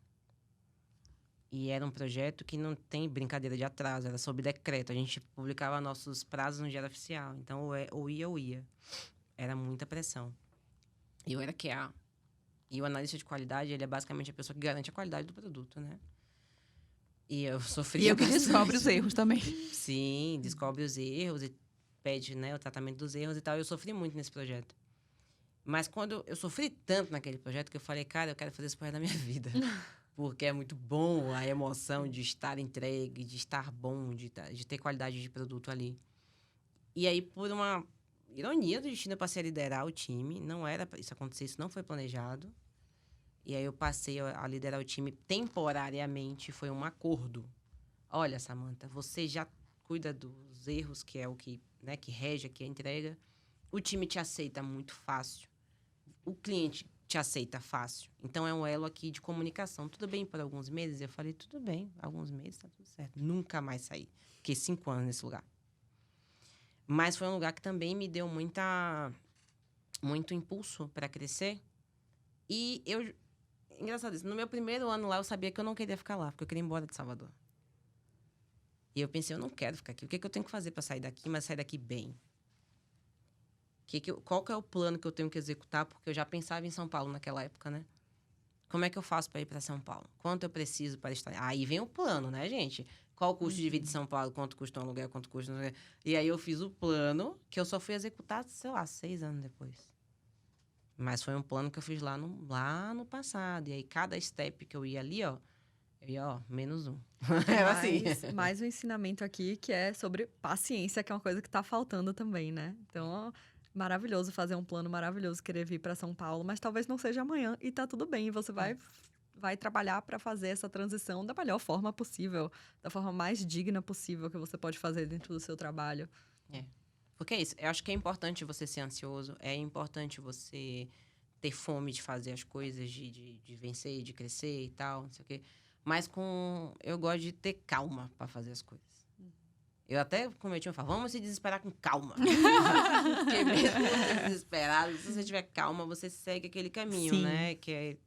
E era um projeto que não tem brincadeira de atraso, era sob decreto. A gente publicava nossos prazos no Diário Oficial. Então, ou ia. Era muita pressão. E eu era QA. E o analista de qualidade, ele é basicamente a pessoa que garante a qualidade do produto, né? E eu sofria E eu que bastante. descobre os erros também. Sim, descobre os erros e pede, né, o tratamento dos erros e tal. Eu sofri muito nesse projeto. Mas quando eu sofri tanto naquele projeto que eu falei, cara, eu quero fazer isso pro resto da minha vida. Porque é muito bom a emoção de estar entregue, de estar bom, de ter qualidade de produto ali. E aí, por uma ironia do destino, eu passei a liderar o time. Não era pra isso acontecer, isso não foi planejado. E aí, eu passei a liderar o time temporariamente. Foi um acordo. Olha, Samantha, você já cuida dos erros, que é o que, né, que rege aqui a entrega. O time te aceita muito fácil. O cliente te aceita fácil. Então, é um elo aqui de comunicação. Tudo bem por alguns meses? Eu falei, tudo bem. Alguns meses, tá tudo certo. Nunca mais saí. Fiquei 5 anos nesse lugar. Mas foi um lugar que também me deu muito impulso para crescer. E eu... Engraçado isso. No meu primeiro ano lá, eu sabia que eu não queria ficar lá. Porque eu queria ir embora de Salvador. E eu pensei, eu não quero ficar aqui. O que eu tenho que fazer para sair daqui, mas sair daqui bem? Qual que é o plano que eu tenho que executar? Porque eu já pensava em São Paulo naquela época, né? Como é que eu faço para ir para São Paulo? Quanto eu preciso para estar... Aí vem o plano, né, gente? Qual o custo de vida de São Paulo? Quanto custa um aluguel? Quanto custa... E aí eu fiz o plano, que eu só fui executar, sei lá, 6 anos depois. Mas foi um plano que eu fiz lá no passado. E aí cada step que eu ia ali, ó, eu ia, ó, -1. Era assim. Mais um ensinamento aqui que é sobre paciência, que é uma coisa que tá faltando também, né? Então, maravilhoso fazer um plano maravilhoso, querer vir para São Paulo, mas talvez não seja amanhã e tá tudo bem. Você vai trabalhar para fazer essa transição da melhor forma possível, da forma mais digna possível que você pode fazer dentro do seu trabalho. Porque é isso. Eu acho que é importante você ser ansioso, é importante você ter fome de fazer as coisas, de vencer, de crescer e tal, não sei o quê. Mas eu gosto de ter calma para fazer as coisas. Eu até, como eu tinha falado, vamos se desesperar com calma. Porque mesmo você desesperado, se você tiver calma, você segue aquele caminho, Sim. né?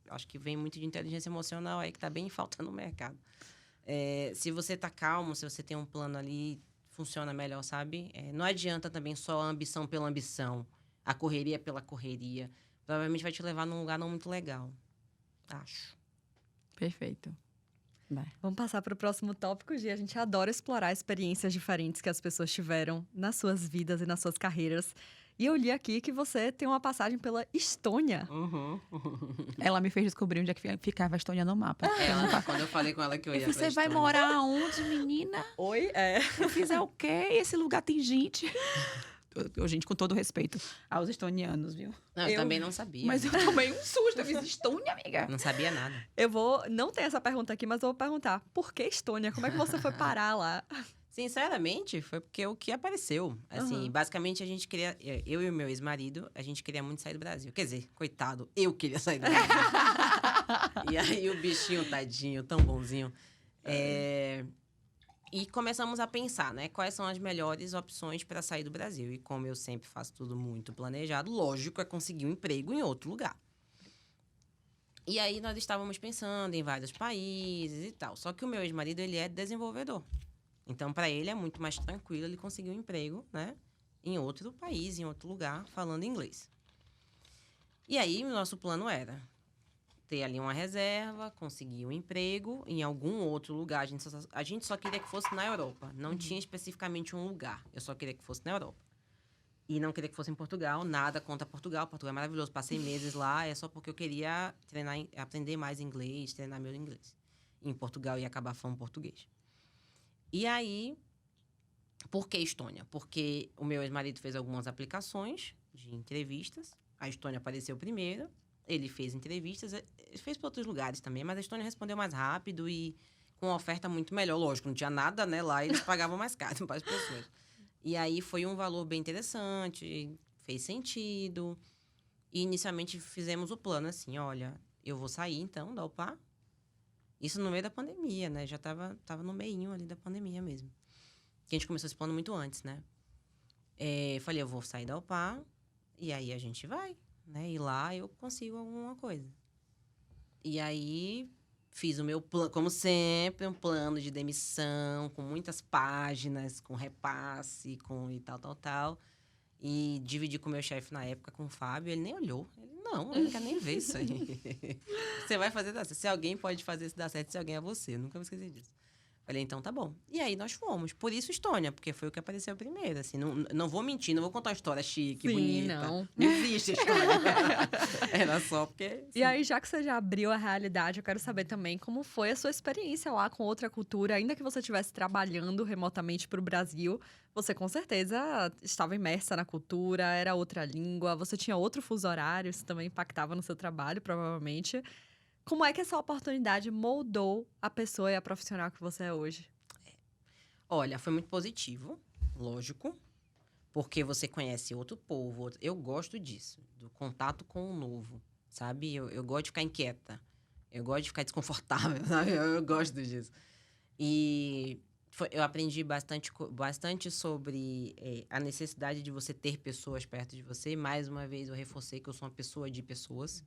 Acho que vem muito de inteligência emocional aí, que tá bem faltando no mercado. Se você tá calmo, se você tem um plano ali, funciona melhor, sabe? Não adianta também só a ambição pela ambição, a correria pela correria. Provavelmente vai te levar num lugar não muito legal. Acho. Perfeito. Vai. Vamos passar para o próximo tópico, Gi. A gente adora explorar experiências diferentes que as pessoas tiveram nas suas vidas e nas suas carreiras. E eu li aqui que você tem uma passagem pela Estônia. Ela me fez descobrir onde é que ficava a Estônia no mapa. Quando eu falei com ela que eu ia Eu fiz, pra você vai Estônia. morar aonde, menina? Oi? Eu fiz, o quê? Esse lugar tem gente. Gente, com todo respeito aos estonianos, viu? Não, eu também não sabia. Mas eu tomei um susto. Eu fiz Estônia, amiga. Não sabia nada. Não tem essa pergunta aqui, mas eu vou perguntar. Por que Estônia? Como é que você foi parar lá? Sinceramente, foi porque o que apareceu. Assim, basicamente, a gente queria... Eu e o meu ex-marido, a gente queria muito sair do Brasil. Quer dizer, coitado, eu queria sair do Brasil. E aí, o bichinho, tadinho, tão bonzinho. E começamos a pensar, né? Quais são as melhores opções para sair do Brasil. E como eu sempre faço tudo muito planejado, lógico, é conseguir um emprego em outro lugar. E aí, nós estávamos pensando em vários países e tal. Só que o meu ex-marido, ele é desenvolvedor. Então, para ele, é muito mais tranquilo ele conseguir um emprego, né? Em outro país, em outro lugar, falando inglês. E aí, o nosso plano era ter ali uma reserva, conseguir um emprego em algum outro lugar. A gente só queria que fosse na Europa. Não tinha especificamente um lugar. Eu só queria que fosse na Europa. E não queria que fosse em Portugal. Nada contra Portugal. Portugal é maravilhoso. Passei meses lá. É só porque eu queria aprender mais inglês, treinar meu inglês. Em Portugal ia acabar falando português. E aí, por que Estônia? Porque o meu ex-marido fez algumas aplicações de entrevistas. A Estônia apareceu primeiro. Ele fez entrevistas, ele fez para outros lugares também, mas a Estônia respondeu mais rápido e com uma oferta muito melhor. Lógico, não tinha nada, né? Lá eles pagavam mais caro para as pessoas. E aí foi um valor bem interessante, fez sentido. E inicialmente fizemos o plano assim, olha, eu vou sair então da UPA. Isso no meio da pandemia, né? Já tava no meinho ali da pandemia mesmo. Que a gente começou esse plano muito antes, né? Falei, eu vou sair da UPA e aí a gente vai. Né? E lá eu consigo alguma coisa. E aí, fiz o meu plano, como sempre, um plano de demissão, com muitas páginas, com repasse, e tal. E dividi com o meu chefe na época, com o Fábio, ele nem olhou. Ele não quer nem ver isso aí. Você vai fazer dar certo. Se alguém pode fazer isso dar certo, se alguém é você. Eu nunca me esqueci disso. Falei, então tá bom. E aí nós fomos. Por isso Estônia, porque foi o que apareceu primeiro. Assim, não vou mentir, não vou contar uma história chique, Sim, bonita. não. Não existe Estônia. Era só porque... E aí, já que você já abriu a realidade, eu quero saber também como foi a sua experiência lá com outra cultura. Ainda que você estivesse trabalhando remotamente para o Brasil, você com certeza estava imersa na cultura, era outra língua, você tinha outro fuso horário, isso também impactava no seu trabalho, provavelmente. Como é que essa oportunidade moldou a pessoa e a profissional que você é hoje? Olha, foi muito positivo, lógico, porque você conhece outro povo. Eu gosto disso, do contato com o novo, sabe? Eu gosto de ficar inquieta, eu gosto de ficar desconfortável, sabe? Eu gosto disso. E eu aprendi bastante sobre a necessidade de você ter pessoas perto de você. Mais uma vez, eu reforcei que eu sou uma pessoa de pessoas.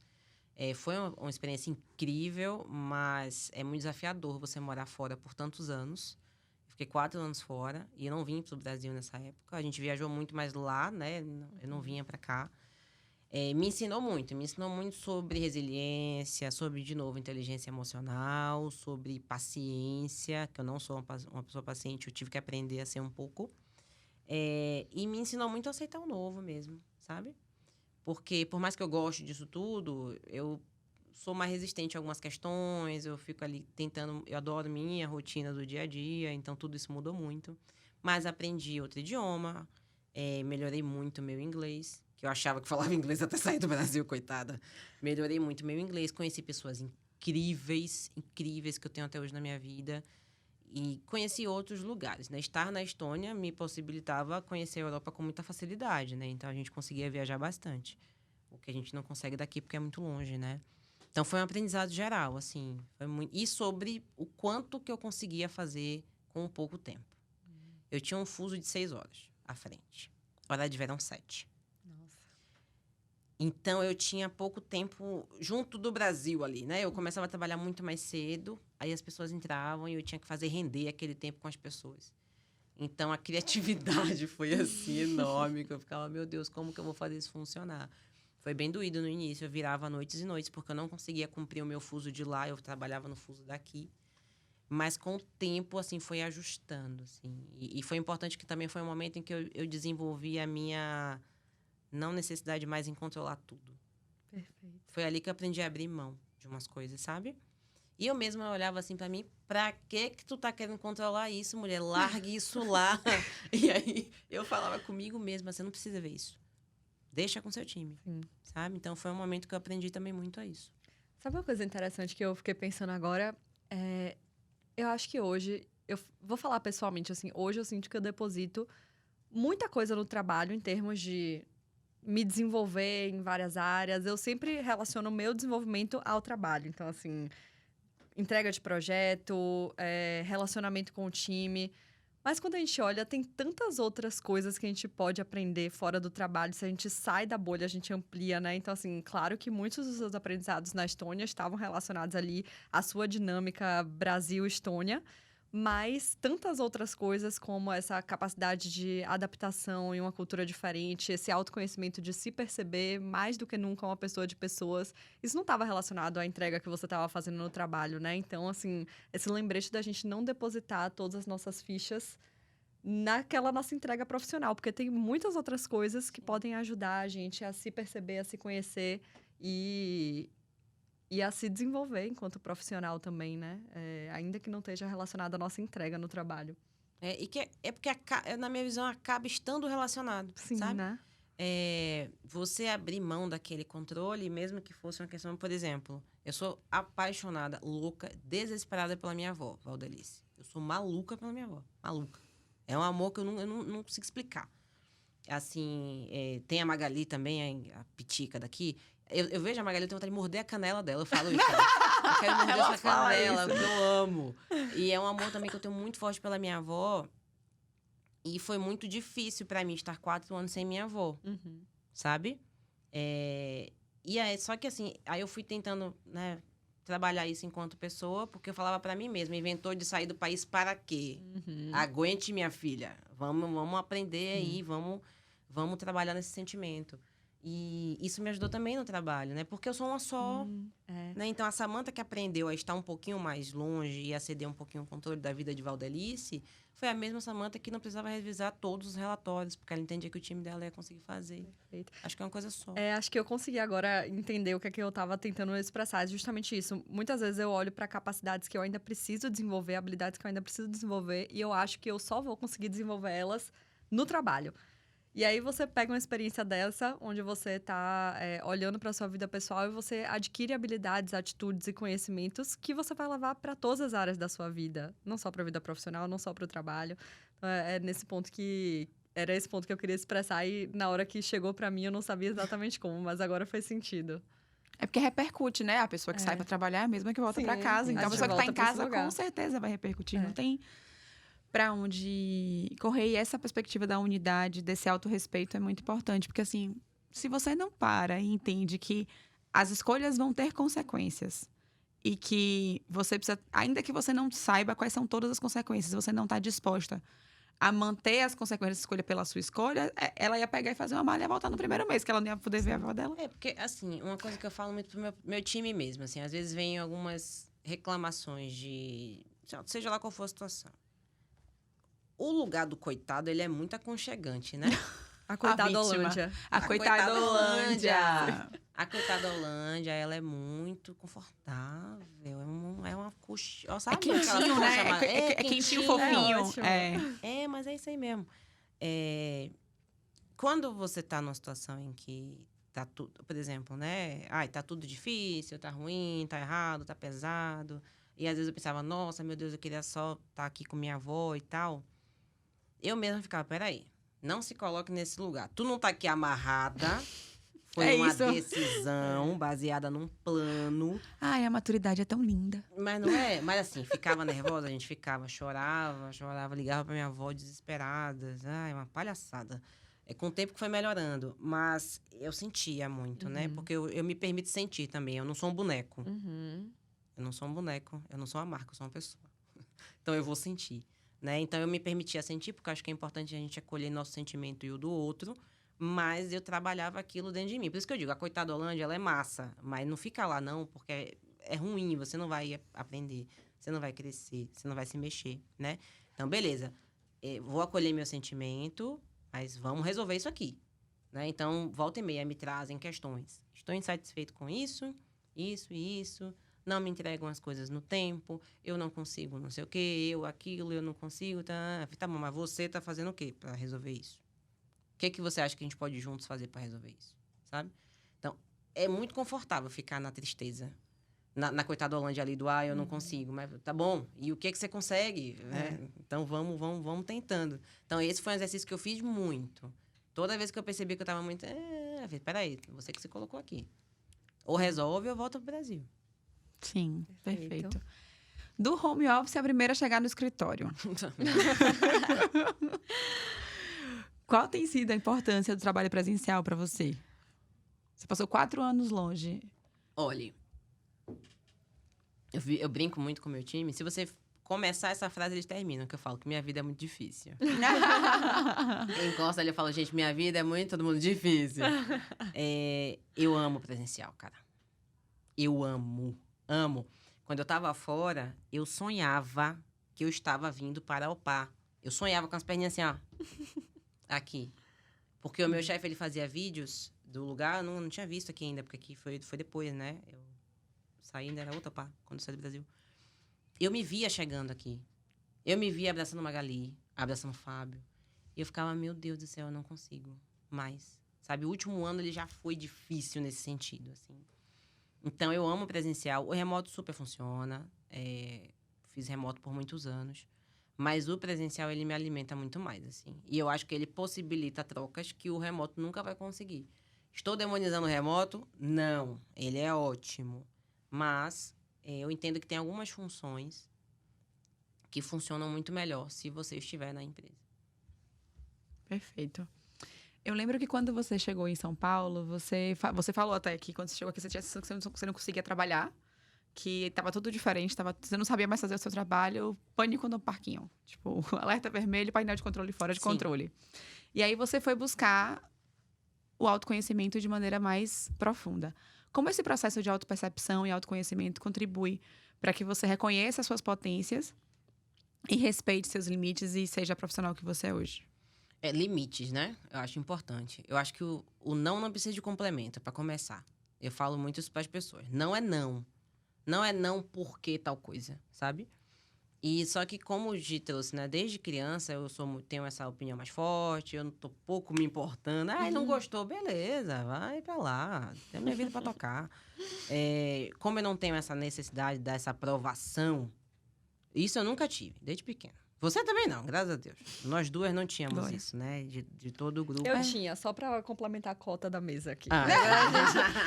Foi uma experiência incrível, mas é muito desafiador você morar fora por tantos anos. Eu fiquei 4 anos fora e eu não vim para o Brasil nessa época. A gente viajou muito, mas lá, né? Eu não vinha para cá. Me ensinou muito sobre resiliência, sobre, de novo, inteligência emocional, sobre paciência, que eu não sou uma pessoa paciente, eu tive que aprender a ser um pouco. E me ensinou muito a aceitar o novo mesmo, sabe? Porque, por mais que eu goste disso tudo, eu sou mais resistente a algumas questões, eu fico ali tentando... Eu adoro minha rotina do dia a dia, então tudo isso mudou muito. Mas aprendi outro idioma, melhorei muito meu inglês, que eu achava que falava inglês até sair do Brasil, coitada. Melhorei muito meu inglês, conheci pessoas incríveis que eu tenho até hoje na minha vida. E conheci outros lugares, né? Estar na Estônia me possibilitava conhecer a Europa com muita facilidade, né? Então, a gente conseguia viajar bastante. O que a gente não consegue daqui, porque é muito longe, né? Então, foi um aprendizado geral, assim. Foi muito... E sobre o quanto que eu conseguia fazer com pouco tempo. Eu tinha um fuso de 6 horas à frente. Hora de verão, 7. Nossa. Então, eu tinha pouco tempo junto do Brasil ali, né? Eu começava a trabalhar muito mais cedo, aí as pessoas entravam e eu tinha que fazer render aquele tempo com as pessoas. Então, a criatividade foi, assim, enorme, que eu ficava, meu Deus, como que eu vou fazer isso funcionar? Foi bem doído no início, eu virava noites e noites, porque eu não conseguia cumprir o meu fuso de lá, eu trabalhava no fuso daqui. Mas, com o tempo, assim, foi ajustando, assim. E foi importante que também foi um momento em que eu desenvolvi a minha... não necessidade mais em controlar tudo. Perfeito. Foi ali que eu aprendi a abrir mão de umas coisas, sabe? E eu mesma olhava assim pra mim, pra que tu tá querendo controlar isso, mulher? Largue isso lá. E aí, eu falava comigo mesma, você não precisa ver isso. Deixa com seu time, Sim. sabe? Então, foi um momento que eu aprendi também muito a isso. Sabe uma coisa interessante que eu fiquei pensando agora? Eu acho que hoje, eu vou falar pessoalmente, assim, hoje eu sinto que eu deposito muita coisa no trabalho em termos de me desenvolver em várias áreas. Eu sempre relaciono o meu desenvolvimento ao trabalho. Então, assim, entrega de projeto, relacionamento com o time. Mas quando a gente olha, tem tantas outras coisas que a gente pode aprender fora do trabalho. Se a gente sai da bolha, a gente amplia, né? Então, assim, claro que muitos dos seus aprendizados na Estônia estavam relacionados ali à sua dinâmica Brasil-Estônia. Mas tantas outras coisas, como essa capacidade de adaptação em uma cultura diferente, esse autoconhecimento de se perceber mais do que nunca uma pessoa de pessoas, isso não estava relacionado à entrega que você estava fazendo no trabalho, né? Então, assim, esse lembrete da gente não depositar todas as nossas fichas naquela nossa entrega profissional, porque tem muitas outras coisas que podem ajudar a gente a se perceber, a se conhecer e a se desenvolver enquanto profissional também, né? Ainda que não esteja relacionado à nossa entrega no trabalho. E que porque, na minha visão, acaba estando relacionado, Sim, sabe? né? Você abrir mão daquele controle, mesmo que fosse uma questão... Por exemplo, eu sou apaixonada, louca, desesperada pela minha avó, Valdelice. Eu sou maluca pela minha avó, maluca. É um amor que eu não consigo explicar. Assim, tem a Magali também, a pitica daqui... Eu vejo a Magali, eu tenho vontade de morder a canela dela. Eu falo isso, cara. Eu quero morder essa canela, que eu amo. E é um amor também que eu tenho muito forte pela minha avó. E foi muito difícil pra mim estar 4 anos sem minha avó, sabe? Só que assim, aí eu fui tentando, né, trabalhar isso enquanto pessoa, porque eu falava pra mim mesma, inventou de sair do país para quê? Aguente, minha filha. Vamos aprender aí, vamos trabalhar nesse sentimento. E isso me ajudou também no trabalho, né? Porque eu sou uma só, né? Então, a Samantha que aprendeu a estar um pouquinho mais longe e a ceder um pouquinho o controle da vida de Valdelice, foi a mesma Samantha que não precisava revisar todos os relatórios, porque ela entendia que o time dela ia conseguir fazer. Perfeito. Acho que é uma coisa só. Acho que eu consegui agora entender o que é que eu estava tentando expressar. É justamente isso. Muitas vezes eu olho para capacidades que eu ainda preciso desenvolver, habilidades que eu ainda preciso desenvolver, e eu acho que eu só vou conseguir desenvolver elas no trabalho. E aí você pega uma experiência dessa, onde você tá olhando para sua vida pessoal e você adquire habilidades, atitudes e conhecimentos que você vai levar para todas as áreas da sua vida. Não só para a vida profissional, não só para o trabalho. Então, é nesse ponto que... Era esse ponto que eu queria expressar e na hora que chegou para mim eu não sabia exatamente como, mas agora faz sentido. É porque repercute, né? A pessoa que sai pra trabalhar é a mesma que volta Sim, pra casa. Então, a a pessoa que tá volta em pra esse casa, lugar. com certeza vai repercutir. É. Não tem pra onde correr. E essa perspectiva da unidade, desse autorrespeito é muito importante. Porque, assim, se você não para e entende que as escolhas vão ter consequências e que você precisa... Ainda que você não saiba quais são todas as consequências, você não tá disposta a manter as consequências da escolha pela sua escolha, ela ia pegar e fazer uma malha e voltar no primeiro mês, que ela não ia poder ver a avó dela. É, porque, assim, uma coisa que eu falo muito pro meu time mesmo, assim, às vezes vem algumas reclamações de... Seja lá qual for a situação. O lugar do coitado, ele é muito aconchegante, né? A coitada vítima. Holândia. A coitada Holândia. A coitada Holândia, ela é muito confortável. É uma coxinha. É quentinho, né? É quentinho, fofinho. ótimo. Mas é isso aí mesmo. Quando você tá numa situação em que tá tudo... Por exemplo, né? Ai, tá tudo difícil, tá ruim, tá errado, tá pesado. E às vezes eu pensava, nossa, meu Deus, eu queria só estar aqui com minha avó e tal. Eu mesma ficava, peraí, não se coloque nesse lugar. Tu não tá aqui amarrada. Foi uma decisão baseada num plano. Ai, a maturidade é tão linda. Mas não é. Mas assim, ficava nervosa, a gente ficava, chorava, ligava pra minha avó desesperada. Ai, uma palhaçada. Com o tempo que foi melhorando. Mas eu sentia muito, né? Porque eu me permito sentir também. Eu não sou um boneco. Eu não sou um boneco. Eu não sou uma marca, eu sou uma pessoa. Então eu vou sentir, né? Então eu me permitia sentir, porque eu acho que é importante a gente acolher nosso sentimento e o do outro. Mas eu trabalhava aquilo dentro de mim. Por isso que eu digo, a coitada Holândia, ela é massa. Mas não fica lá, não, porque é ruim. Você não vai aprender, você não vai crescer, você não vai se mexer, né? Então, beleza. Vou acolher meu sentimento, mas vamos resolver isso aqui, né? Então, volta e meia me trazem questões. Estou insatisfeito com isso, isso e isso. Não me entregam as coisas no tempo. Eu não consigo não sei o quê. Eu não consigo. Tá bom, mas você tá fazendo o quê para resolver isso? O que você acha que a gente pode juntos fazer para resolver isso, sabe? Então, é muito confortável ficar na tristeza. Na coitada Holândia ali do, eu não consigo. Mas tá bom, e o que você consegue? Né? Então, vamos tentando. Então, esse foi um exercício que eu fiz muito. Toda vez que eu percebi que eu tava muito... peraí, você que se colocou aqui. Ou resolve ou volta pro Brasil. Sim, perfeito. Do home office, a primeira a chegar no escritório. Qual tem sido a importância do trabalho presencial para você? Você passou 4 anos longe. Olha, eu brinco muito com o meu time. Se você começar essa frase, eles terminam, que eu falo que minha vida é muito difícil. Quem encosta ali, eu falo, gente, minha vida é muito, todo mundo difícil. Eu amo presencial, cara. Eu amo. Quando eu tava fora, eu sonhava que eu estava vindo para o PA. Eu sonhava com as perninhas assim, ó. Aqui. Porque o meu chefe, ele fazia vídeos do lugar, eu não tinha visto aqui ainda, porque aqui foi depois, né? Eu saí, ainda era outra pá, quando eu saí do Brasil. Eu me via chegando aqui. Eu me via abraçando Magali, abraçando o Fábio. E eu ficava, meu Deus do céu, eu não consigo mais. Sabe, o último ano, ele já foi difícil nesse sentido, assim. Então, eu amo presencial. O remoto super funciona. Fiz remoto por muitos anos. Mas o presencial, ele me alimenta muito mais, assim. E eu acho que ele possibilita trocas que o remoto nunca vai conseguir. Estou demonizando o remoto? Não. Ele é ótimo. Mas eu entendo que tem algumas funções que funcionam muito melhor se você estiver na empresa. Perfeito. Eu lembro que quando você chegou em São Paulo, você falou até que quando você chegou aqui, você tinha a sensação que você não conseguia trabalhar. Que tava tudo diferente, você não sabia mais fazer o seu trabalho, pânico no parquinho. Tipo, alerta vermelho, painel de controle fora de controle. E aí você foi buscar o autoconhecimento de maneira mais profunda. Como esse processo de autopercepção e autoconhecimento contribui para que você reconheça as suas potências e respeite seus limites e seja a profissional que você é hoje? Limites, né? Eu acho importante. Eu acho que o não precisa de complemento, para começar. Eu falo muito isso para as pessoas. Não é não. Não é não porque tal coisa, sabe? E só que como o Gi trouxe, né? Desde criança eu tenho essa opinião mais forte, eu não tô pouco me importando. Ai, não gostou, beleza, vai pra lá. Tem a minha vida pra tocar. Como eu não tenho essa necessidade dessa aprovação, isso eu nunca tive, desde pequena. Você também não, graças a Deus. Nós duas não tínhamos Glória. isso, né? De todo o grupo. Eu tinha, só pra complementar a cota da mesa aqui. Ah,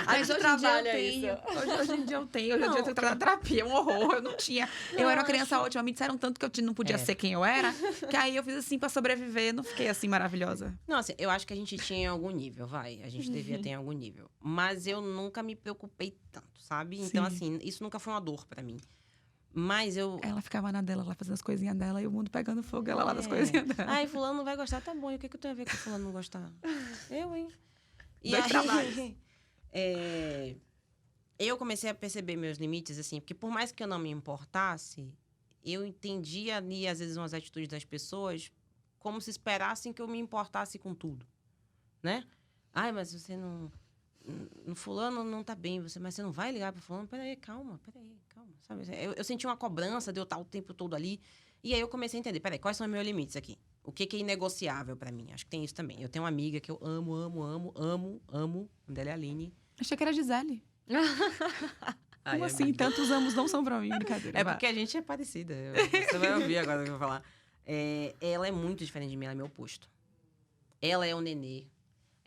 A gente trabalha tenho. isso. Hoje em dia eu tenho. Hoje em dia eu Não, tenho que trabalhar terapia, um horror. Eu não tinha. Eu era uma criança ótima. Me disseram tanto que eu não podia ser quem eu era, que aí eu fiz assim pra sobreviver. Não fiquei assim maravilhosa. Não, assim, eu acho que a gente tinha em algum nível, vai. A gente devia ter em algum nível. Mas eu nunca me preocupei tanto, sabe? Então, Sim. assim, isso nunca foi uma dor pra mim. Mas eu... Ela ficava na dela, lá fazendo as coisinhas dela, e o mundo pegando fogo, ela lá das coisinhas dela. Ai, fulano não vai gostar, tá bom. E o que eu tenho a ver com fulano não gostar? Eu, hein? E Dois aí, trabalhos. eu comecei a perceber meus limites, assim, porque por mais que eu não me importasse, eu entendia ali, às vezes, umas atitudes das pessoas como se esperassem que eu me importasse com tudo, né? Ai, mas você não... Fulano não tá bem, mas você não vai ligar pro fulano? Peraí, calma. Sabe? Eu senti uma cobrança de eu estar o tempo todo ali. E aí eu comecei a entender, peraí, quais são os meus limites aqui? O que é inegociável pra mim? Acho que tem isso também. Eu tenho uma amiga que eu amo. O nome dela é Aline. Achei que era Gisele. Ai, Como assim? amiga. Tantos amos não são pra mim, brincadeira. É vai. porque a gente é parecida. Você vai ouvir agora o que eu vou falar. Ela é muito diferente de mim, ela é meu oposto. Ela é um nenê.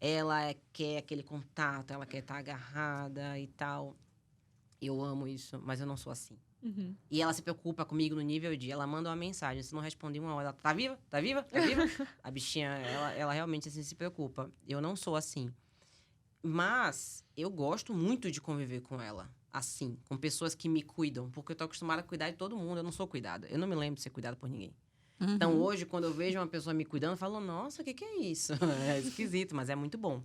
Ela quer aquele contato, ela quer estar agarrada e tal. Eu amo isso, mas eu não sou assim. Uhum. E ela se preocupa comigo no nível de... Ela manda uma mensagem, se não responde uma hora, ela tá viva? Tá viva? Tá viva? A bichinha, ela realmente assim, se preocupa. Eu não sou assim. Mas eu gosto muito de conviver com ela. Assim, com pessoas que me cuidam. Porque eu tô acostumada a cuidar de todo mundo. Eu não sou cuidada. Eu não me lembro de ser cuidada por ninguém. Uhum. Então, hoje, quando eu vejo uma pessoa me cuidando, eu falo, nossa, o que é isso? É esquisito, mas é muito bom.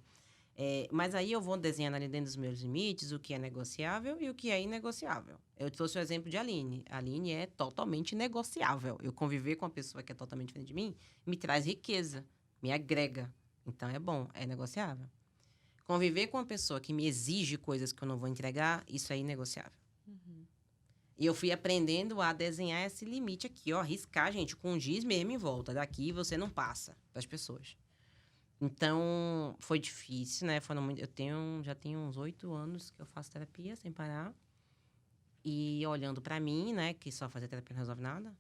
Mas aí eu vou desenhando ali dentro dos meus limites o que é negociável e o que é inegociável. Eu trouxe o exemplo de Aline. A Aline é totalmente negociável. Eu conviver com uma pessoa que é totalmente diferente de mim me traz riqueza, me agrega. Então, é bom, é negociável. Conviver com uma pessoa que me exige coisas que eu não vou entregar, isso é inegociável. E eu fui aprendendo a desenhar esse limite aqui, ó. Riscar, gente, com giz mesmo em volta. Daqui você não passa das pessoas. Então, foi difícil, né? Já tenho uns 8 anos que eu faço terapia sem parar. E olhando pra mim, né? Que só fazer terapia não resolve nada.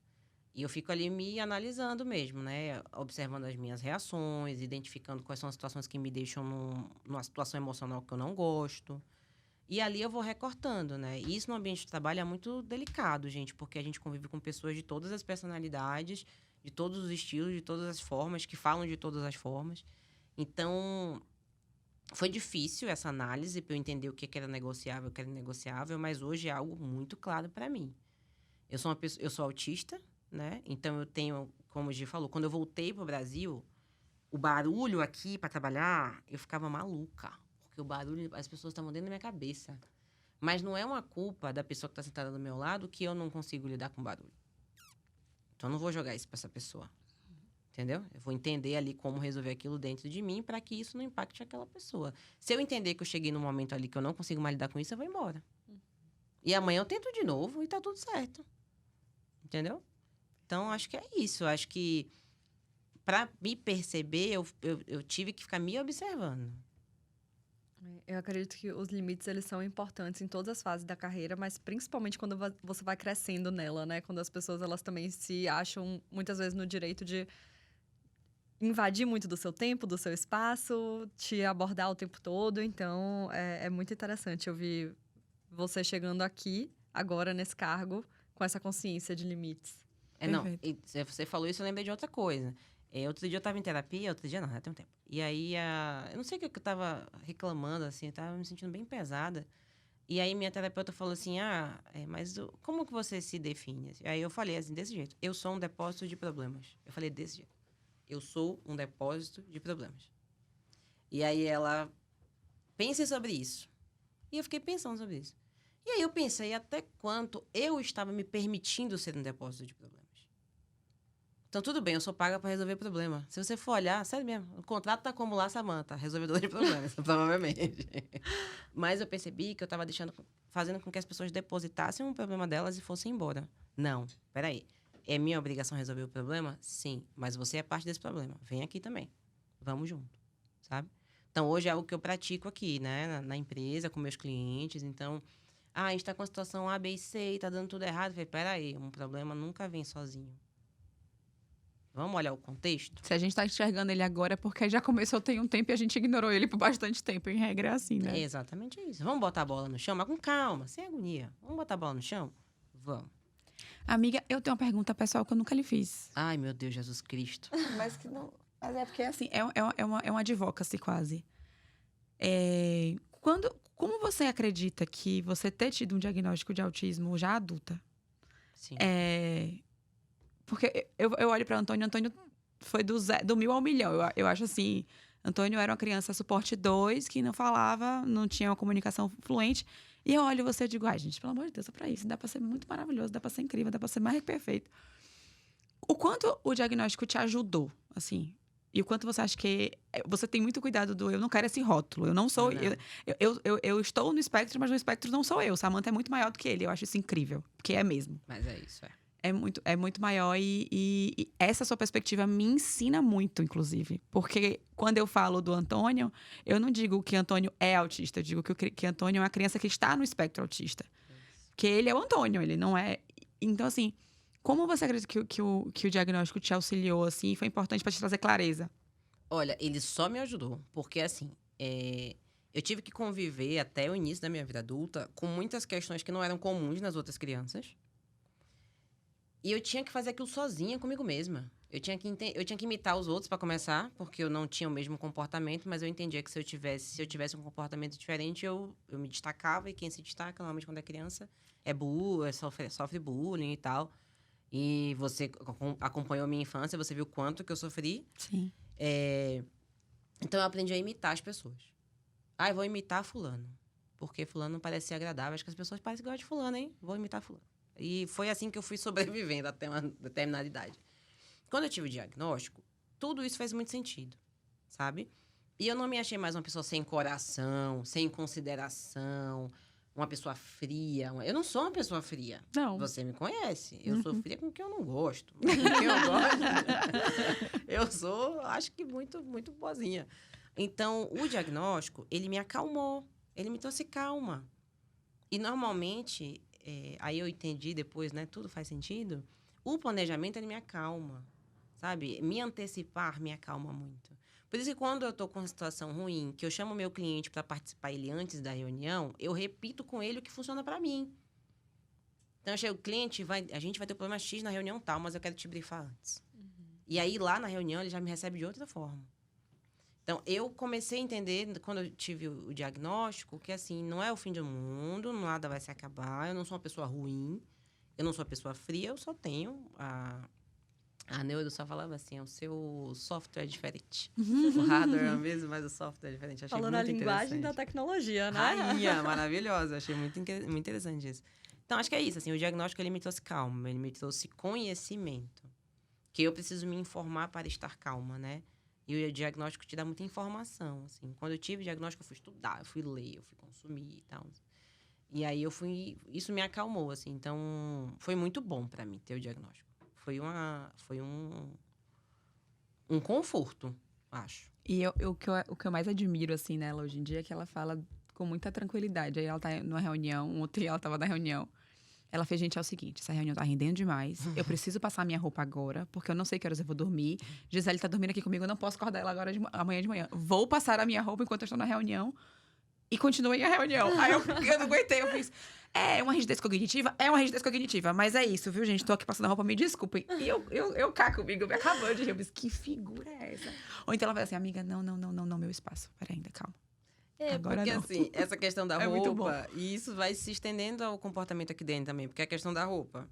E eu fico ali me analisando mesmo, né? Observando as minhas reações, identificando quais são as situações que me deixam numa situação emocional que eu não gosto. E ali eu vou recortando, né? E isso no ambiente de trabalho é muito delicado, gente, porque a gente convive com pessoas de todas as personalidades, de todos os estilos, de todas as formas, que falam de todas as formas. Então, foi difícil essa análise para eu entender o que era negociável, o que era inegociável, mas hoje é algo muito claro para mim. Eu sou autista, né? Então, eu tenho, como o Gi falou, quando eu voltei para o Brasil, o barulho aqui para trabalhar, eu ficava maluca. Porque o barulho, as pessoas estavam dentro da minha cabeça. Mas não é uma culpa da pessoa que está sentada do meu lado que eu não consigo lidar com barulho. Então, eu não vou jogar isso para essa pessoa. Entendeu? Eu vou entender ali como resolver aquilo dentro de mim para que isso não impacte aquela pessoa. Se eu entender que eu cheguei num momento ali que eu não consigo mais lidar com isso, eu vou embora. E amanhã eu tento de novo e tá tudo certo. Entendeu? Então, acho que é isso. Acho que para me perceber, eu tive que ficar me observando. Eu acredito que os limites, eles são importantes em todas as fases da carreira, mas principalmente quando você vai crescendo nela, né? Quando as pessoas, elas também se acham, muitas vezes, no direito de invadir muito do seu tempo, do seu espaço, te abordar o tempo todo. Então, é muito interessante eu vi você chegando aqui, agora, nesse cargo, com essa consciência de limites. Não, e você falou isso, eu lembrei de outra coisa. Outro dia eu tava em terapia, outro dia não, já tem um tempo. E aí, eu não sei o que eu tava reclamando, assim, eu tava me sentindo bem pesada. E aí, minha terapeuta falou assim, mas como que você se define? Aí eu falei assim, desse jeito, eu sou um depósito de problemas. Eu falei desse jeito, eu sou um depósito de problemas. E aí ela, pense sobre isso. E eu fiquei pensando sobre isso. E aí eu pensei até quanto eu estava me permitindo ser um depósito de problemas. Então, tudo bem, eu sou paga para resolver problema. Se você for olhar, sério mesmo, o contrato tá como lá, Samantha, resolvedora de problemas, provavelmente. Mas eu percebi que eu estava fazendo com que as pessoas depositassem um problema delas e fossem embora. Não, peraí. É minha obrigação resolver o problema? Sim. Mas você é parte desse problema. Vem aqui também. Vamos junto, sabe? Então, hoje é algo que eu pratico aqui, né? Na empresa, com meus clientes. Então, a gente tá com a situação A, B e C e tá dando tudo errado. Eu falei, peraí, um problema nunca vem sozinho. Vamos olhar o contexto? Se a gente tá enxergando ele agora é porque já começou tem um tempo e a gente ignorou ele por bastante tempo. Em regra é assim, né? É exatamente isso. Vamos botar a bola no chão, mas com calma, sem agonia. Vamos botar a bola no chão? Vamos. Amiga, eu tenho uma pergunta pessoal que eu nunca lhe fiz. Ai, meu Deus, Jesus Cristo. Mas que não. Mas é porque, assim, é uma advocacy quase. Como você acredita que você ter tido um diagnóstico de autismo já adulta? Sim. Porque eu olho para Antônio foi do 1000 ao milhão. Eu acho assim, Antônio era uma criança suporte 2, que não falava, não tinha uma comunicação fluente. E eu olho você e digo, ai, gente, pelo amor de Deus, é pra isso. Dá pra ser muito maravilhoso, dá pra ser incrível, dá pra ser mais perfeito. O quanto o diagnóstico te ajudou, assim? E o quanto você acha que... Você tem muito cuidado do... Eu não quero esse rótulo. Eu não sou... Não. Eu estou no espectro, mas no espectro não sou eu. Samantha é muito maior do que ele. Eu acho isso incrível. Porque é mesmo. Mas é isso, É muito maior e essa sua perspectiva me ensina muito, inclusive. Porque quando eu falo do Antônio, eu não digo que Antônio é autista. Eu digo que Antônio é uma criança que está no espectro autista. Porque ele é o Antônio, ele não é... Então, assim... Como você acredita que o diagnóstico te auxiliou, assim, e foi importante para te trazer clareza? Olha, ele só me ajudou. Porque, assim, eu tive que conviver até o início da minha vida adulta com muitas questões que não eram comuns nas outras crianças. E eu tinha que fazer aquilo sozinha comigo mesma. Eu tinha que imitar os outros para começar, porque eu não tinha o mesmo comportamento, mas eu entendia que se eu tivesse um comportamento diferente, eu me destacava. E quem se destaca, normalmente quando é criança, é sofre bullying e tal. E você acompanhou a minha infância, você viu quanto que eu sofri. Sim. Então, eu aprendi a imitar as pessoas. Eu vou imitar fulano. Porque fulano não parece ser agradável. Acho que as pessoas parecem que gostam de fulano, hein? Vou imitar fulano. E foi assim que eu fui sobrevivendo até uma determinada idade. Quando eu tive o diagnóstico, tudo isso fez muito sentido, sabe? E eu não me achei mais uma pessoa sem coração, sem consideração... Uma pessoa fria. Eu não sou uma pessoa fria. Não. Você me conhece. Eu sou fria com quem eu não gosto. Mas com quem eu gosto, eu sou, acho que muito, muito boazinha. Então, o diagnóstico, ele me acalmou. Ele me trouxe calma. E, normalmente, aí eu entendi depois, né? Tudo faz sentido. O planejamento, ele me acalma. Sabe? Me antecipar me acalma muito. Por isso que quando eu estou com uma situação ruim, que eu chamo o meu cliente para participar ele antes da reunião, eu repito com ele o que funciona para mim. Então, eu chego, cliente, a gente vai ter problema X na reunião tal, mas eu quero te brifar antes. E aí, lá na reunião, ele já me recebe de outra forma. Então, eu comecei a entender, quando eu tive o diagnóstico, que, assim, não é o fim do mundo, nada vai se acabar, eu não sou uma pessoa ruim, eu não sou uma pessoa fria, eu só tenho a Neudo só falava assim, o seu software é diferente. O hardware é o mesmo, mas o software é diferente. Achei Falando muito a linguagem da tecnologia, né? Rainha, maravilhosa. Achei muito interessante isso. Então, acho que é isso. Assim, o diagnóstico, ele me trouxe calma. Ele me trouxe conhecimento. Que eu preciso me informar para estar calma, né? E o diagnóstico te dá muita informação, assim. Quando eu tive o diagnóstico, eu fui estudar, eu fui ler, eu fui consumir e tal. E aí, isso me acalmou, assim. Então, foi muito bom para mim ter o diagnóstico. Foi um conforto, acho. E o que eu mais admiro, assim, nela hoje em dia é que ela fala com muita tranquilidade. Aí ela tá numa reunião, ontem ela tava na reunião. Ela fez, gente, é o seguinte, essa reunião tá rendendo demais. Eu preciso passar minha roupa agora, porque eu não sei que horas eu vou dormir. Gisele tá dormindo aqui comigo, eu não posso acordar ela agora amanhã de manhã. Vou passar a minha roupa enquanto eu estou na reunião e continuem a reunião. Aí eu não aguentei, eu fiz... É uma rigidez cognitiva? É uma rigidez cognitiva. Mas é isso, viu, gente? Tô aqui passando a roupa, me desculpem. E eu cá comigo, me acabando de rir. Eu disse, que figura é essa? Ou então ela vai assim, amiga, não, meu espaço. Pera ainda, calma. Agora porque não. assim, essa questão da É muito bom. roupa, e isso vai se estendendo ao comportamento aqui dentro também, porque é a questão da roupa.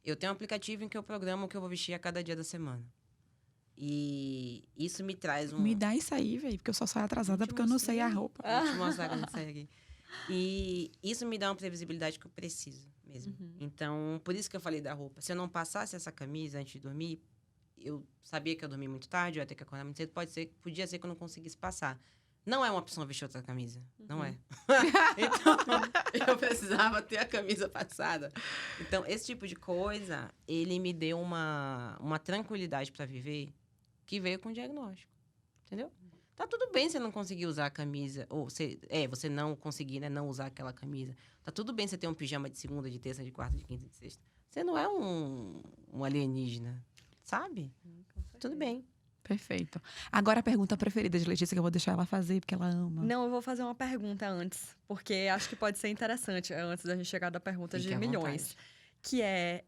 Eu tenho um aplicativo em que eu programo o que eu vou vestir a cada dia da semana. E isso me traz Me dá isso aí, velho, porque eu só saio atrasada porque eu não sei a roupa. Vou te mostrar quando sair aqui. E isso me dá uma previsibilidade que eu preciso mesmo. Então, por isso que eu falei da roupa. Se eu não passasse essa camisa antes de dormir, eu sabia que eu dormi muito tarde, eu ia ter que acordar muito cedo. Podia ser que eu não conseguisse passar. Não é uma opção vestir outra camisa. Não é. Então, eu precisava ter a camisa passada. Então, esse tipo de coisa, ele me deu uma tranquilidade para viver que veio com o diagnóstico. Entendeu? Tá tudo bem você não conseguir usar a camisa. Ou você não conseguir, né, não usar aquela camisa. Tá tudo bem você ter um pijama de segunda, de terça, de quarta, de quinta, de sexta. Você não é um alienígena. Sabe? Tudo bem. Perfeito. Agora a pergunta preferida de Letícia, que eu vou deixar ela fazer, porque ela ama. Não, eu vou fazer uma pergunta antes, porque acho que pode ser interessante, antes da gente chegar da pergunta Fique de à milhões. vontade. Que é,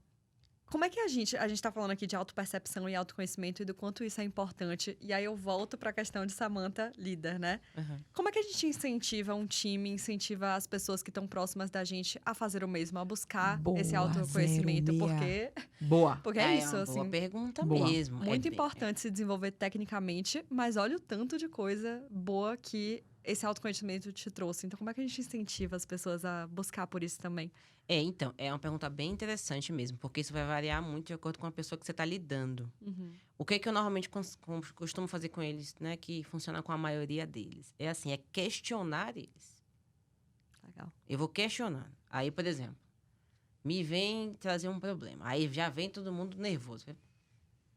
como é que a gente tá falando aqui de autopercepção e autoconhecimento e do quanto isso é importante. E aí eu volto para a questão de Samantha, líder, né? Uhum. Como é que a gente incentiva um time, incentiva as pessoas que estão próximas da gente a fazer o mesmo, a buscar Boa, esse autoconhecimento? 06. Porque Boa. é isso, uma assim. boa pergunta Boa. mesmo. Muito bem- importante se desenvolver tecnicamente, mas olha o tanto de coisa boa que esse autoconhecimento te trouxe. Então, como é que a gente incentiva as pessoas a buscar por isso também? Então, é uma pergunta bem interessante mesmo, porque isso vai variar muito de acordo com a pessoa que você está lidando. O que eu normalmente costumo fazer com eles, né, que funciona com a maioria deles? É assim, é questionar eles. Legal. Eu vou questionando. Aí, por exemplo, me vem trazer um problema. Aí já vem todo mundo nervoso.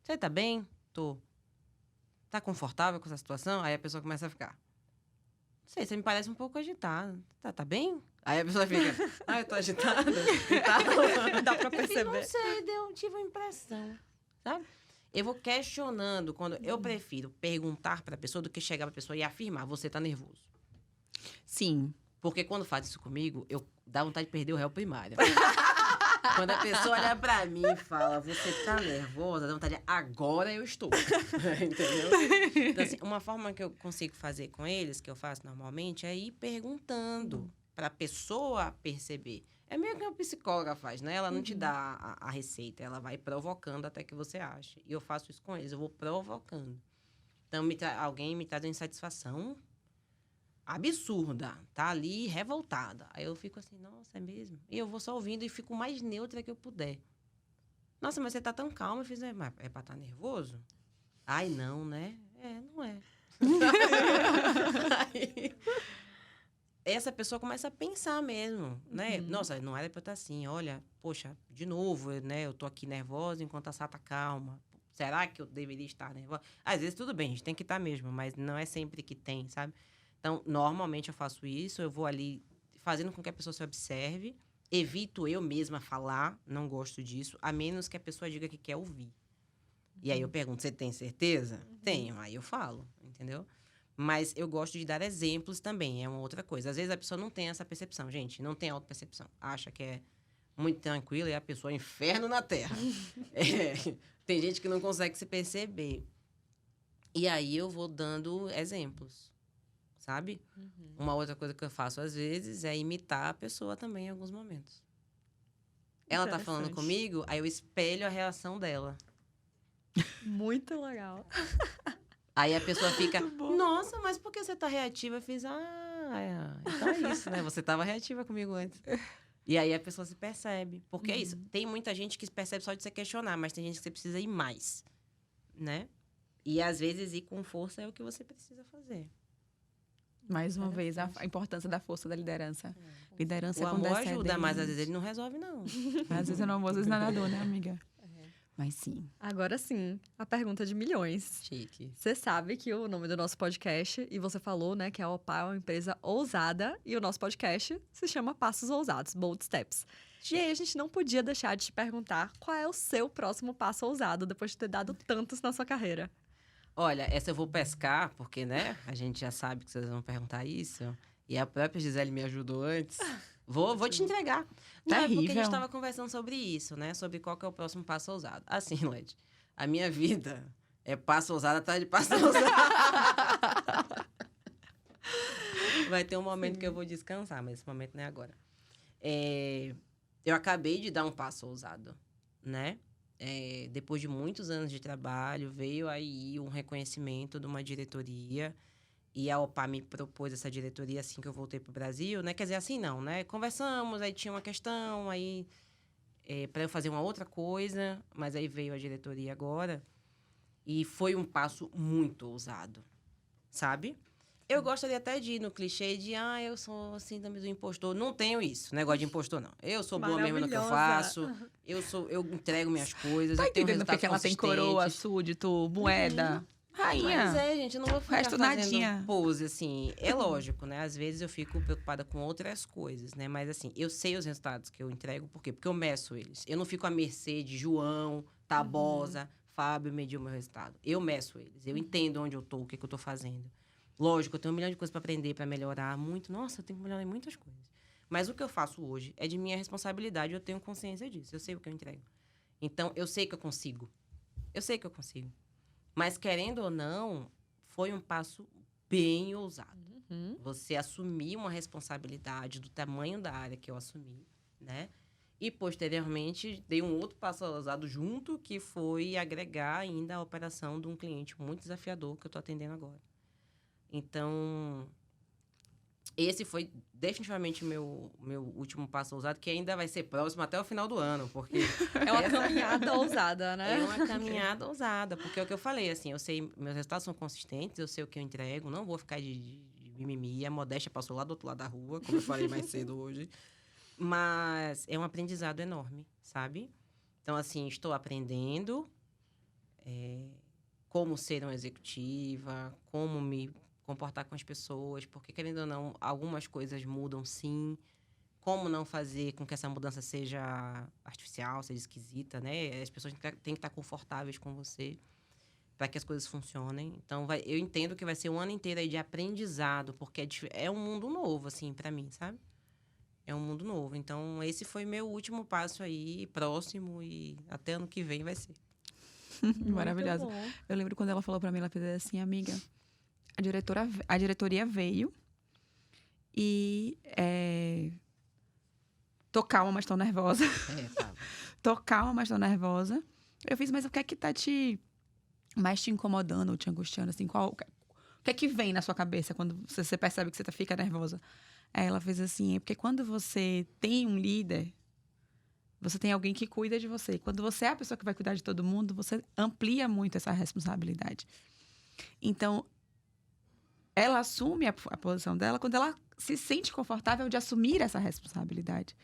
Você tá bem? Tô. Tá confortável com essa situação? Aí a pessoa começa a ficar. Não sei, você me parece um pouco agitada. Tá bem? Aí a pessoa fica, eu tô agitada. Dá pra Eu perceber. não sei, tive a impressão, sabe? Eu vou questionando quando eu prefiro perguntar pra pessoa do que chegar pra pessoa e afirmar, você tá nervoso. Sim. Porque quando faz isso comigo, eu dá vontade de perder o réu primário. Quando a pessoa olha pra mim e fala, você tá nervosa, dá vontade de, agora eu estou. Entendeu? Então, assim, uma forma que eu consigo fazer com eles, que eu faço normalmente, é ir perguntando pra pessoa perceber. É meio que uma psicóloga faz, né? Ela não te dá a receita, ela vai provocando até que você ache. E eu faço isso com eles, eu vou provocando. Então, alguém me traz uma insatisfação absurda, tá ali revoltada. Aí eu fico assim, nossa, é mesmo? E eu vou só ouvindo e fico o mais neutra que eu puder. Nossa, mas você tá tão calma. Eu fiz, mas é pra estar nervoso? Ai, não, né? Não é. Aí, essa pessoa começa a pensar mesmo, né? Nossa, não era pra eu estar assim. Olha, poxa, de novo, né? Eu tô aqui nervosa enquanto a Sá tá calma. Será que eu deveria estar nervosa? Às vezes tudo bem, a gente tem que estar mesmo, mas não é sempre que tem, sabe? Então, normalmente eu faço isso, eu vou ali fazendo com que a pessoa se observe, evito eu mesma falar, não gosto disso, a menos que a pessoa diga que quer ouvir. E aí eu pergunto, você tem certeza? Tenho, aí eu falo, entendeu? Mas eu gosto de dar exemplos também, é uma outra coisa. Às vezes a pessoa não tem essa percepção, gente, não tem autopercepção. Acha que é muito tranquila e a pessoa é inferno na terra. Tem gente que não consegue se perceber. E aí eu vou dando exemplos. Sabe? Uma outra coisa que eu faço às vezes é imitar a pessoa também em alguns momentos. Ela tá falando comigo, aí eu espelho a reação dela. Muito legal. Aí a pessoa fica, nossa, mas por que você tá reativa? Eu fiz, então é isso, né? Você tava reativa comigo antes. E aí a pessoa se percebe. Porque é isso, tem muita gente que se percebe só de você questionar, mas tem gente que você precisa ir mais, né? E às vezes ir com força é o que você precisa fazer. Mais uma vez, a importância da força da liderança. Liderança O com amor descendência. ajuda, mas às vezes ele não resolve, não. Às vezes eu não vou, às vezes não é nadador, né, amiga? Mas sim. Agora sim, a pergunta de milhões. Chique. Você sabe que o nome do nosso podcast, e você falou, né, que a OPA é uma empresa ousada, e o nosso podcast se chama Passos Ousados, Bold Steps. E aí a gente não podia deixar de te perguntar qual é o seu próximo passo ousado, depois de ter dado tantos na sua carreira. Olha, essa eu vou pescar, porque, né, a gente já sabe que vocês vão perguntar isso. E a própria Gisele me ajudou antes. Vou te entregar. Não, é porque a gente Terrível. estava conversando sobre isso, né? Sobre qual que é o próximo passo ousado. Assim, Led, a minha vida é passo ousado atrás de passo ousado. Vai ter um momento que eu vou descansar, mas esse momento não é agora. Eu acabei de dar um passo ousado, né? Depois de muitos anos de trabalho, veio aí um reconhecimento de uma diretoria. E a OPA me propôs essa diretoria assim que eu voltei para o Brasil, né? Quer dizer, assim não, né? Conversamos, aí tinha uma questão, aí para eu fazer uma outra coisa, mas aí veio a diretoria agora. E foi um passo muito ousado, sabe? Eu gostaria até de ir no clichê de, eu sou síndrome do impostor. Não tenho isso, negócio de impostor, não. Eu sou boa mesmo no que eu faço. Eu entrego minhas coisas. Tá eu tenho entendendo porque ela tem coroa, consistentes. súdito, moeda, rainha. Mas gente, eu não vou ficar resto fazendo nadinha. pose, assim. É lógico, né? Às vezes eu fico preocupada com outras coisas, né? Mas, assim, eu sei os resultados que eu entrego. Por quê? Porque eu meço eles. Eu não fico à mercê de João, Tabosa, Fábio medir o meu resultado. Eu meço eles. Eu entendo onde eu tô, o que eu tô fazendo. Lógico, eu tenho um milhão de coisas para aprender, para melhorar muito. Nossa, eu tenho que melhorar em muitas coisas. Mas o que eu faço hoje é de minha responsabilidade. Eu tenho consciência disso. Eu sei o que eu entrego. Então, eu sei que eu consigo. Eu sei que eu consigo. Mas, querendo ou não, foi um passo bem ousado. Você assumir uma responsabilidade do tamanho da área que eu assumi, né? E, posteriormente, dei um outro passo ousado junto, que foi agregar ainda a operação de um cliente muito desafiador que eu estou atendendo agora. Então, esse foi definitivamente meu último passo ousado, que ainda vai ser próximo até o final do ano, porque... É uma caminhada ousada, né? É uma caminhada ousada, porque é o que eu falei, assim, eu sei, meus resultados são consistentes, eu sei o que eu entrego, não vou ficar de mimimi, a modéstia passou lá do outro lado da rua, como eu falei mais cedo hoje, mas é um aprendizado enorme, sabe? Então, assim, estou aprendendo como ser uma executiva, como me comportar com as pessoas, porque, querendo ou não, algumas coisas mudam, sim. Como não fazer com que essa mudança seja artificial, seja esquisita, né? As pessoas têm que estar confortáveis com você para que as coisas funcionem. Então, eu entendo que vai ser um ano inteiro aí de aprendizado, porque é um mundo novo, assim, para mim, sabe? É um mundo novo. Então, esse foi meu último passo aí, próximo, e até ano que vem vai ser. Maravilhosa. Eu lembro quando ela falou pra mim, ela fez assim, amiga, a diretoria veio e tô calma, mas tô nervosa. Tá. Tô calma, mas tô nervosa. Eu fiz, mas o que é que tá mais te incomodando ou te angustiando, assim? O que é que vem na sua cabeça quando você percebe que você fica nervosa? Aí ela fez assim, porque quando você tem um líder, você tem alguém que cuida de você. Quando você é a pessoa que vai cuidar de todo mundo, você amplia muito essa responsabilidade. Então, ela assume a posição dela quando ela se sente confortável de assumir essa responsabilidade.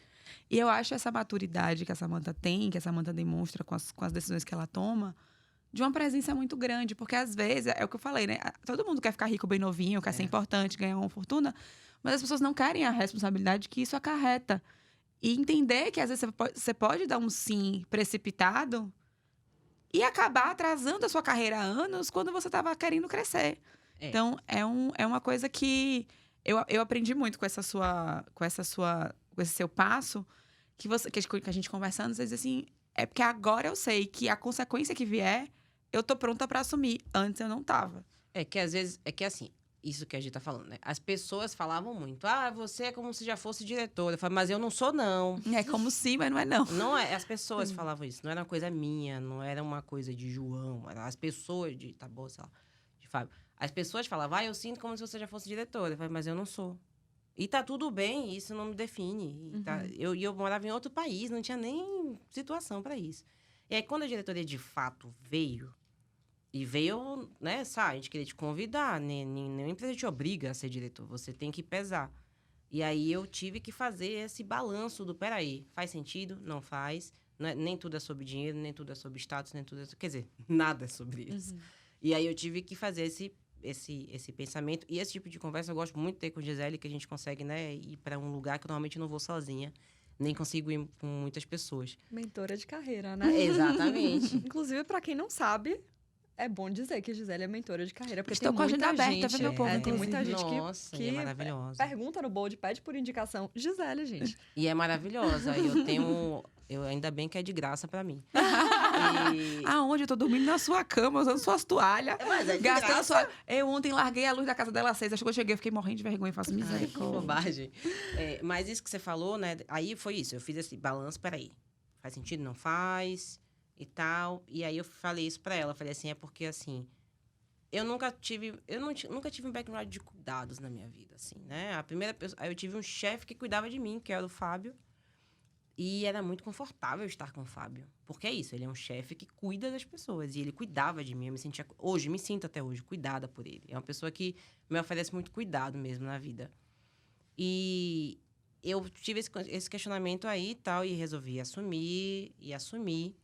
E eu acho essa maturidade que a Samantha tem, que a Samantha demonstra com as decisões que ela toma, de uma presença muito grande. Porque, às vezes, é o que eu falei, né? Todo mundo quer ficar rico bem novinho, quer ser importante, ganhar uma fortuna, mas as pessoas não querem a responsabilidade que isso acarreta. E entender que, às vezes, você pode dar um sim precipitado e acabar atrasando a sua carreira há anos quando você estava querendo crescer. Então, é uma coisa que eu aprendi muito com esse seu passo, que a gente conversando, você diz assim, é porque agora eu sei que a consequência que vier, eu tô pronta para assumir. Antes eu não tava. É que às vezes, assim, isso que a gente tá falando, né? As pessoas falavam muito, você é como se já fosse diretora. Eu falei, mas eu não sou, não. É como se, mas não é não. Não é, as pessoas falavam isso, não era uma coisa minha, não era uma coisa de João, era as pessoas de Tabosa, sei lá, de Fábio. As pessoas falavam, eu sinto como se você já fosse diretora. Eu falei, mas eu não sou. E tá tudo bem, isso não me define. Eu morava em outro país, não tinha nem situação para isso. E aí, quando a diretoria de fato veio, né, sabe, a gente queria te convidar, nenhuma empresa te obriga a ser diretor, você tem que pesar. E aí, eu tive que fazer esse balanço do, peraí, faz sentido? Não faz. Nem tudo é sobre dinheiro, nem tudo é sobre status, nem tudo é... Quer dizer, nada é sobre isso. E aí, eu tive que fazer esse pensamento. E esse tipo de conversa eu gosto muito de ter com a Gisele, que a gente consegue, né, ir para um lugar que eu normalmente não vou sozinha. Nem consigo ir com muitas pessoas. Mentora de carreira, né? Exatamente. Inclusive, para quem não sabe, é bom dizer que Gisele é mentora de carreira. Porque Estou tem com a muita agenda gente, aberta, meu povo, tem muita gente que é maravilhosa. Pergunta no Bold, pede por indicação. Gisele, gente. E é maravilhosa. Eu ainda bem que é de graça pra mim. Aonde? Eu tô dormindo na sua cama, usando suas toalhas. Mas é de gastando graça. Eu ontem larguei a luz da casa dela às 6. Acho que eu cheguei, eu fiquei morrendo de vergonha. Faço misericórdia. Que bobagem. Mas isso que você falou, né? Aí foi isso. Eu fiz esse balanço, peraí. Faz sentido? Não faz? E tal. E aí eu falei isso pra ela. Eu falei assim, é porque assim... Eu nunca tive um background de cuidados na minha vida, assim, né? Aí eu tive um chefe que cuidava de mim, que era o Fábio. E era muito confortável estar com o Fábio. Porque é isso, ele é um chefe que cuida das pessoas. E ele cuidava de mim, eu me sentia... Hoje, me sinto até hoje cuidada por ele. É uma pessoa que me oferece muito cuidado mesmo na vida. E eu tive esse questionamento aí e tal, e resolvi assumir, e assumir.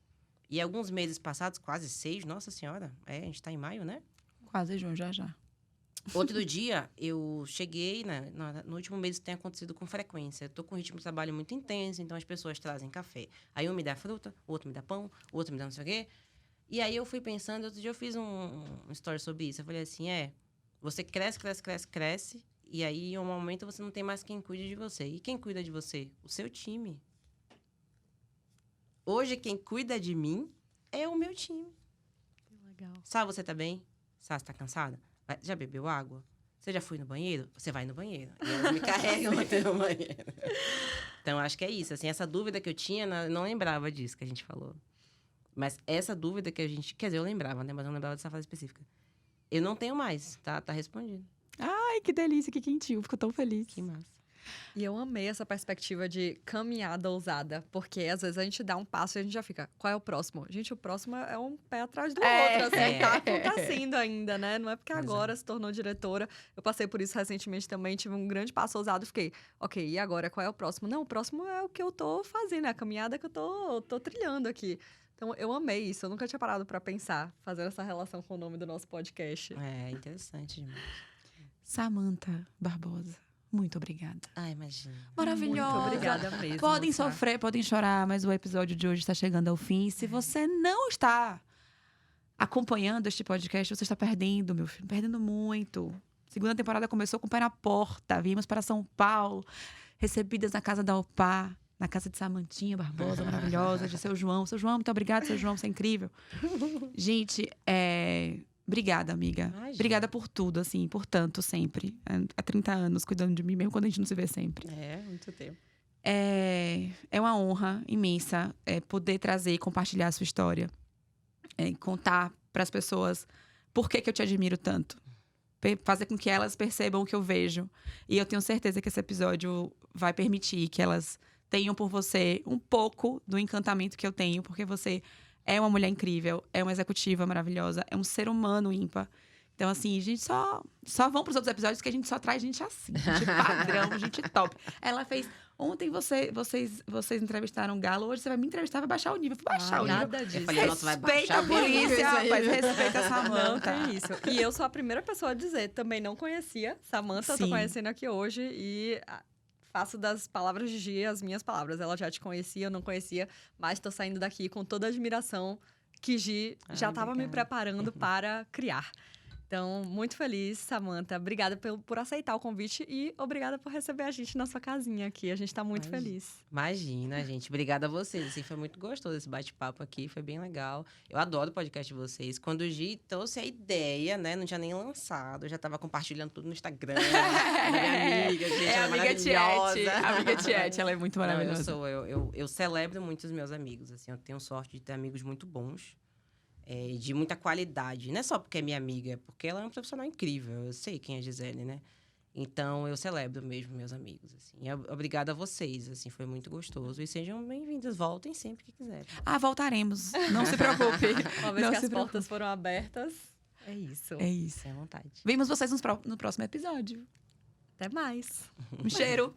E alguns meses passados, quase 6, nossa senhora, a gente tá em maio, né? Quase junho, já. Outro dia, eu cheguei, no último mês isso tem acontecido com frequência. Eu tô com um ritmo de trabalho muito intenso, então as pessoas trazem café. Aí um me dá fruta, o outro me dá pão, o outro me dá não sei o quê. E aí eu fui pensando, outro dia eu fiz um story sobre isso. Eu falei assim, você cresce, e aí em um momento você não tem mais quem cuide de você. E quem cuida de você? O seu time. Hoje quem cuida de mim é o meu time. Que legal. Sá, você tá bem? Sá, você tá cansada? Já bebeu água? Você já foi no banheiro? Você vai no banheiro. E elas me carregam até no banheiro. Então, acho que é isso. Assim, essa dúvida que eu tinha, eu não lembrava disso que a gente falou. Mas essa dúvida que a gente... Quer dizer, eu lembrava, né? Mas não lembrava dessa fase específica. Eu não tenho mais. Tá respondido. Ai, que delícia, que quentinho. Fico tão feliz. Que massa. E eu amei essa perspectiva de caminhada ousada, porque às vezes a gente dá um passo e a gente já fica, qual é o próximo? Gente, o próximo é um pé atrás do outro, assim, tá acontecendo ainda, né? Não é porque agora se tornou diretora. Eu passei por isso recentemente também, tive um grande passo ousado e fiquei, ok, e agora qual é o próximo? Não, o próximo é o que eu tô fazendo, é a caminhada que eu tô trilhando aqui. Então, eu amei isso, eu nunca tinha parado pra pensar, fazendo essa relação com o nome do nosso podcast. É interessante demais. Samantha Barbosa. Muito obrigada. Ai, imagina. Maravilhosa. Muito obrigada mesmo. Podem Sá. sofrer, podem chorar, mas o episódio de hoje está chegando ao fim. Se você não está acompanhando este podcast, você está perdendo, meu filho. Perdendo muito. Segunda temporada começou com o pé na porta. Viemos para São Paulo, recebidas na casa da Opá, na casa de Samantinha Barbosa, maravilhosa, de seu João. Seu João, muito obrigada, seu João, você é incrível. Gente, obrigada, amiga. Imagina. Obrigada por tudo, assim, por tanto, sempre. Há 30 anos cuidando de mim, mesmo quando a gente não se vê sempre. Muito tempo. É uma honra imensa poder trazer e compartilhar a sua história. Contar para as pessoas por que eu te admiro tanto. Fazer com que elas percebam o que eu vejo. E eu tenho certeza que esse episódio vai permitir que elas tenham por você um pouco do encantamento que eu tenho, porque você é uma mulher incrível, é uma executiva maravilhosa, é um ser humano ímpar. Então, assim, a gente só vão pros outros episódios que a gente só traz gente assim, gente padrão, gente top. Ela fez... Ontem vocês entrevistaram o Galo, hoje você vai me entrevistar, vai baixar o nível. Vou baixar o nível. Nada disso. Eu falei, ela vai Respeita baixar a polícia, isso aí. rapaz, respeita a Não Samantha. tem isso. E eu sou a primeira pessoa a dizer, também não conhecia Samantha, eu tô Sim. conhecendo aqui hoje e faço das palavras de Gi as minhas palavras. Ela já te conhecia, eu não conhecia, mas tô saindo daqui com toda a admiração que Gi já estava me obrigada. preparando para criar. Então, muito feliz, Samantha. Obrigada por aceitar o convite e obrigada por receber a gente na sua casinha aqui. A gente tá muito feliz. Imagina, gente. Obrigada a vocês. Assim, foi muito gostoso esse bate-papo aqui, foi bem legal. Eu adoro o podcast de vocês. Quando o Gi trouxe a ideia, né? Não tinha nem lançado. Eu já tava compartilhando tudo no Instagram. Minha amiga, gente, ela é amiga Tiete. maravilhosa. Amiga Tiete, ela é muito maravilhosa. Não, eu celebro muito os meus amigos, assim. Eu tenho sorte de ter amigos muito bons. De muita qualidade. Não é só porque é minha amiga, é porque ela é uma profissional incrível. Eu sei quem é a Gisele, né? Então, eu celebro mesmo meus amigos, assim. E obrigada a vocês, assim. Foi muito gostoso. E sejam bem-vindos. Voltem sempre que quiserem. Voltaremos. Não se preocupe. Uma vez Não que se as portas preocupe. foram abertas, é isso. É isso. Sem vontade. Vemos vocês no próximo episódio. Até mais. Um cheiro.